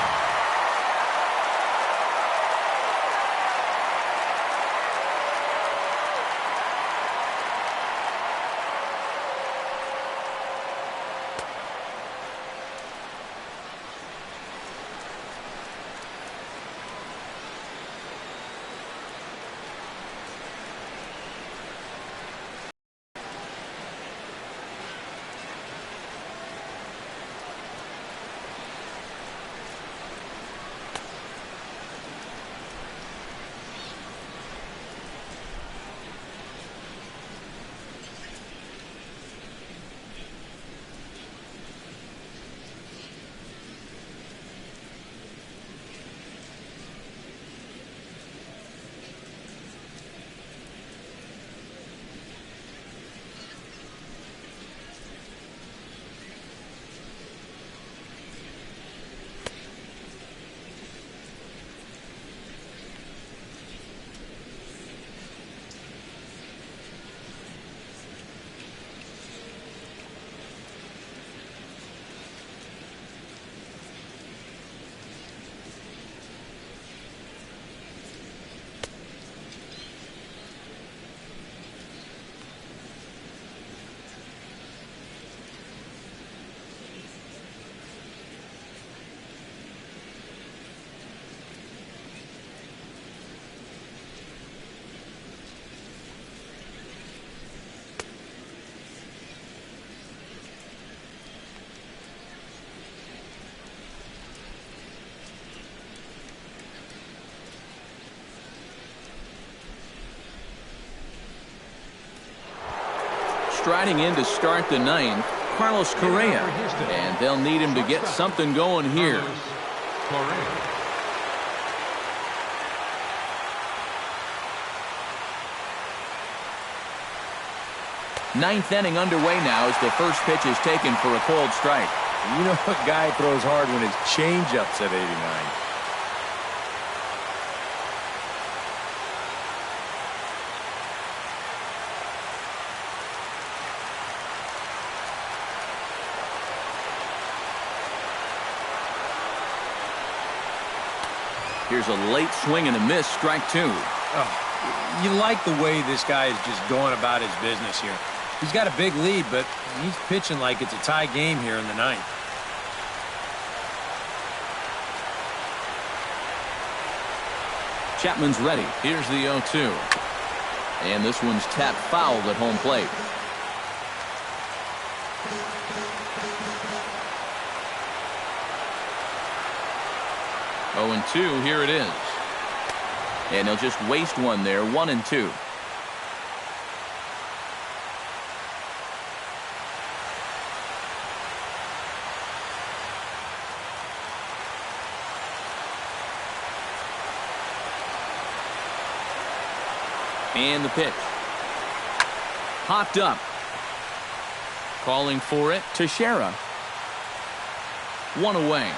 Striding in to start the ninth, Carlos Correa, and they'll need him to get something going here. Ninth inning underway now as the first pitch is taken for a cold strike. You know what guy throws hard when his changeup's at 89. Here's a late swing and a miss, strike two. Oh, you like the way this guy is just going about his business here. He's got a big lead, but he's pitching like it's a tie game here in the ninth. Chapman's ready. Here's the 0-2. And this one's tapped foul at home plate. Oh, and 2, here it is. And he'll just waste one there, 1-2. And the pitch. Hopped up. Calling for it, Teixeira. One away.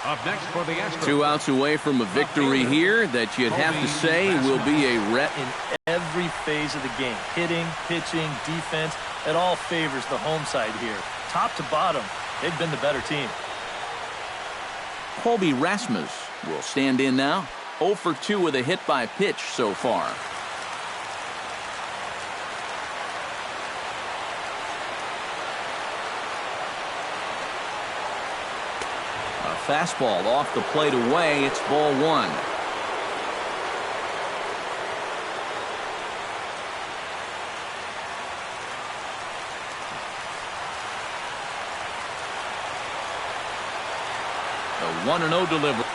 Up next for the Astros. 2 outs away from a victory here that you'd have to say will be a rep. In every phase of the game, hitting, pitching, defense, it all favors the home side here. Top to bottom, they've been the better team. Colby Rasmus will stand in now. 0 for 2 with a hit by pitch so far. A fastball off the plate away. It's ball 1. The 1-0 delivery.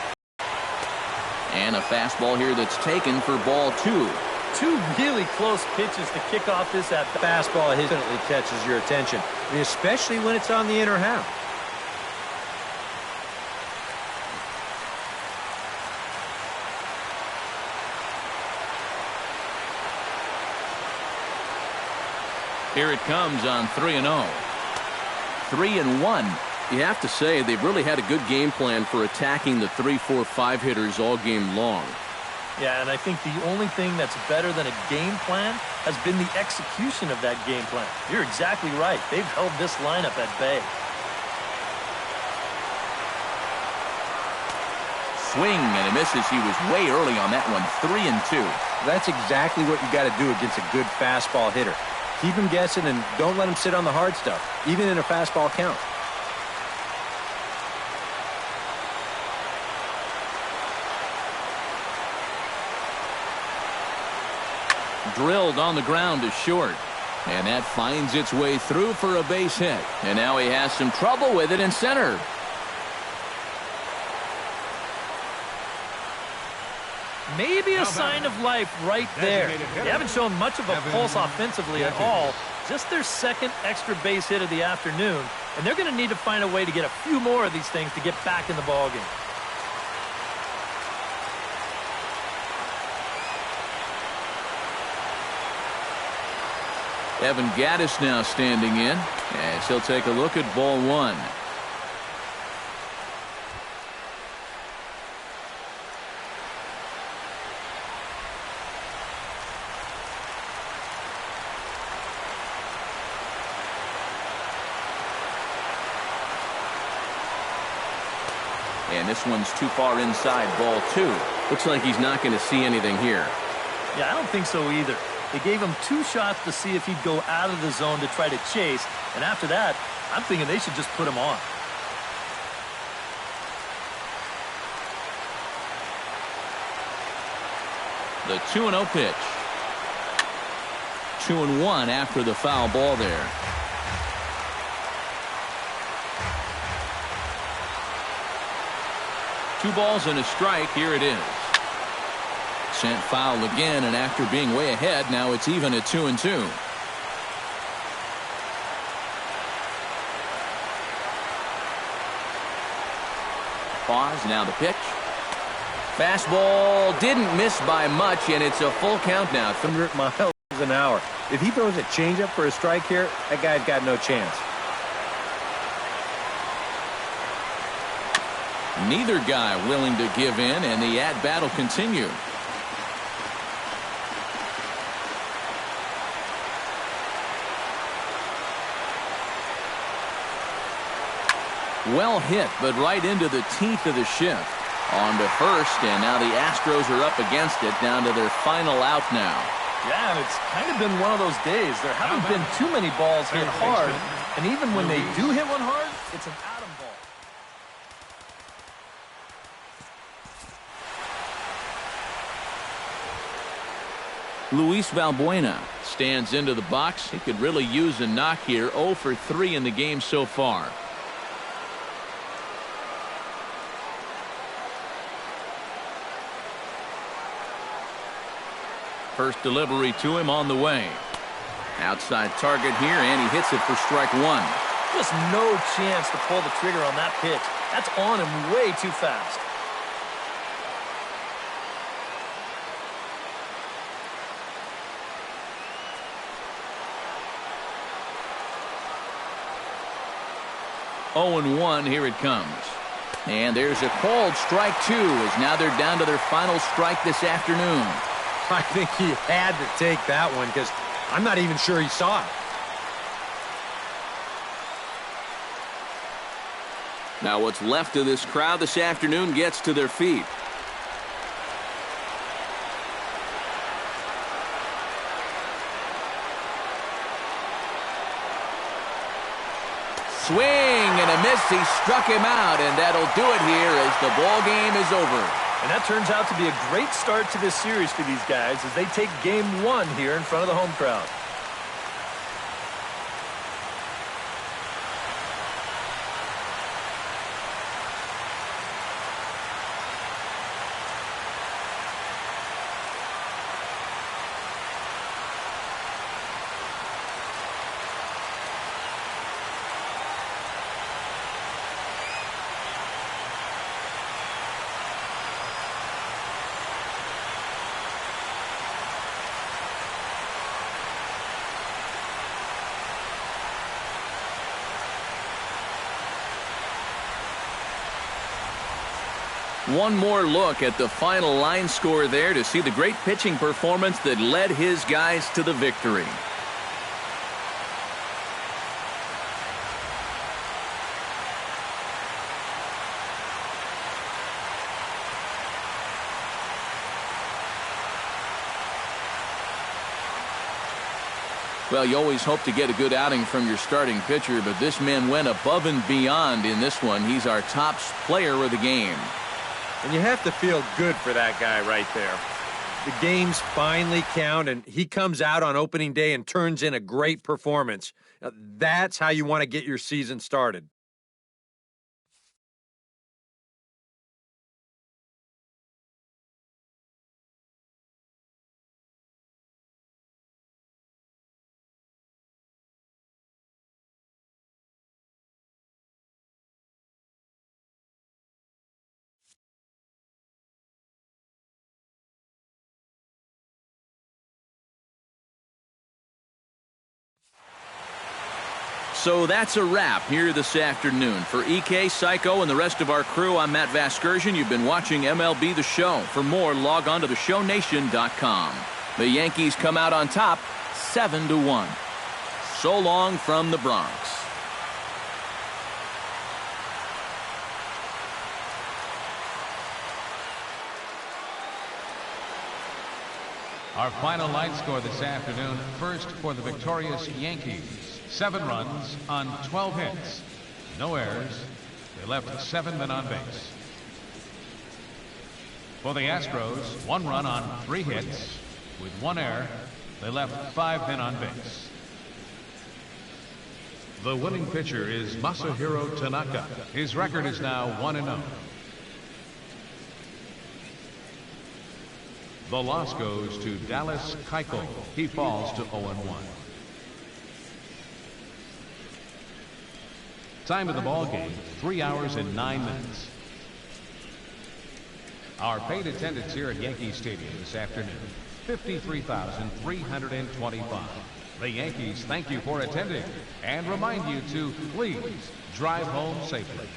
And a fastball here that's taken for ball 2. 2 really close pitches to kick off this at Fastball instantly catches your attention, especially when it's on the inner half. Here it comes on 3-0. 3-1. You have to say they've really had a good game plan for attacking the 3, 4, 5 hitters all game long. Yeah, and I think the only thing that's better than a game plan has been the execution of that game plan. You're exactly right. They've held this lineup at bay. Swing, and he misses. He was way early on that one. 3-2. That's exactly what you got to do against a good fastball hitter. Keep him guessing and don't let him sit on the hard stuff, even in a fastball count. Drilled on the ground to short. And that finds its way through for a base hit. And now he has some trouble with it in center. Maybe a sign of life right there. They haven't shown much of a pulse offensively at all. Just their second extra base hit of the afternoon. And they're going to need to find a way to get a few more of these things to get back in the ballgame. Evan Gattis now standing in as he'll take a look at ball 1. And this one's too far inside, ball 2. Looks like he's not going to see anything here. Yeah, I don't think so either. They gave him 2 shots to see if he'd go out of the zone to try to chase. And after that, I'm thinking they should just put him on. The 2-0 pitch. 2-1 after the foul ball there. Two balls and a strike. Here it is. Sent foul again, and after being way ahead, now it's even at 2-2. Pause, now the pitch. Fastball didn't miss by much, and it's a full count now. 100 miles an hour. If he throws a changeup for a strike here, that guy's got no chance. Neither guy willing to give in, and the at-bat will continue. Well hit, but right into the teeth of the shift. On to first, and now the Astros are up against it, down to their final out now. Yeah, and it's kind of been one of those days. There haven't been too many balls hit hard, and even when they do hit one hard, it's an atom ball. Luis Valbuena stands into the box. He could really use a knock here. 0 for 3 in the game so far. First delivery to him on the way. Outside target here, and he hits it for strike 1. Just no chance to pull the trigger on that pitch. That's on him way too fast. Oh, 0-1, here it comes. And there's a called strike two, as now they're down to their final strike this afternoon. I think he had to take that one because I'm not even sure he saw it. Now what's left of this crowd this afternoon gets to their feet. Swing and a miss. He struck him out, and that'll do it here as the ball game is over. And that turns out to be a great start to this series for these guys as they take game one here in front of the home crowd. One more look at the final line score there to see the great pitching performance that led his guys to the victory. Well, you always hope to get a good outing from your starting pitcher, but this man went above and beyond in this one. He's our top player of the game. And you have to feel good for that guy right there. The games finally count, and he comes out on opening day and turns in a great performance. Now, that's how you want to get your season started. So that's a wrap here this afternoon. For EK, Psycho, and the rest of our crew, I'm Matt Vasgersian. You've been watching MLB The Show. For more, log on to theshownation.com. The Yankees come out on top 7-1. So long from the Bronx. Our final line score this afternoon. First for the victorious Yankees. 7 runs on 12 hits. No errors. They left 7 men on base. For the Astros, 1 run on 3 hits. With 1 error, they left 5 men on base. The winning pitcher is Masahiro Tanaka. His record is now 1-0. The loss goes to Dallas Keuchel. He falls to 0-1. Time of the ball game, 3 hours and 9 minutes. Our paid attendance here at Yankee Stadium this afternoon, 53,325. The Yankees thank you for attending and remind you to please drive home safely.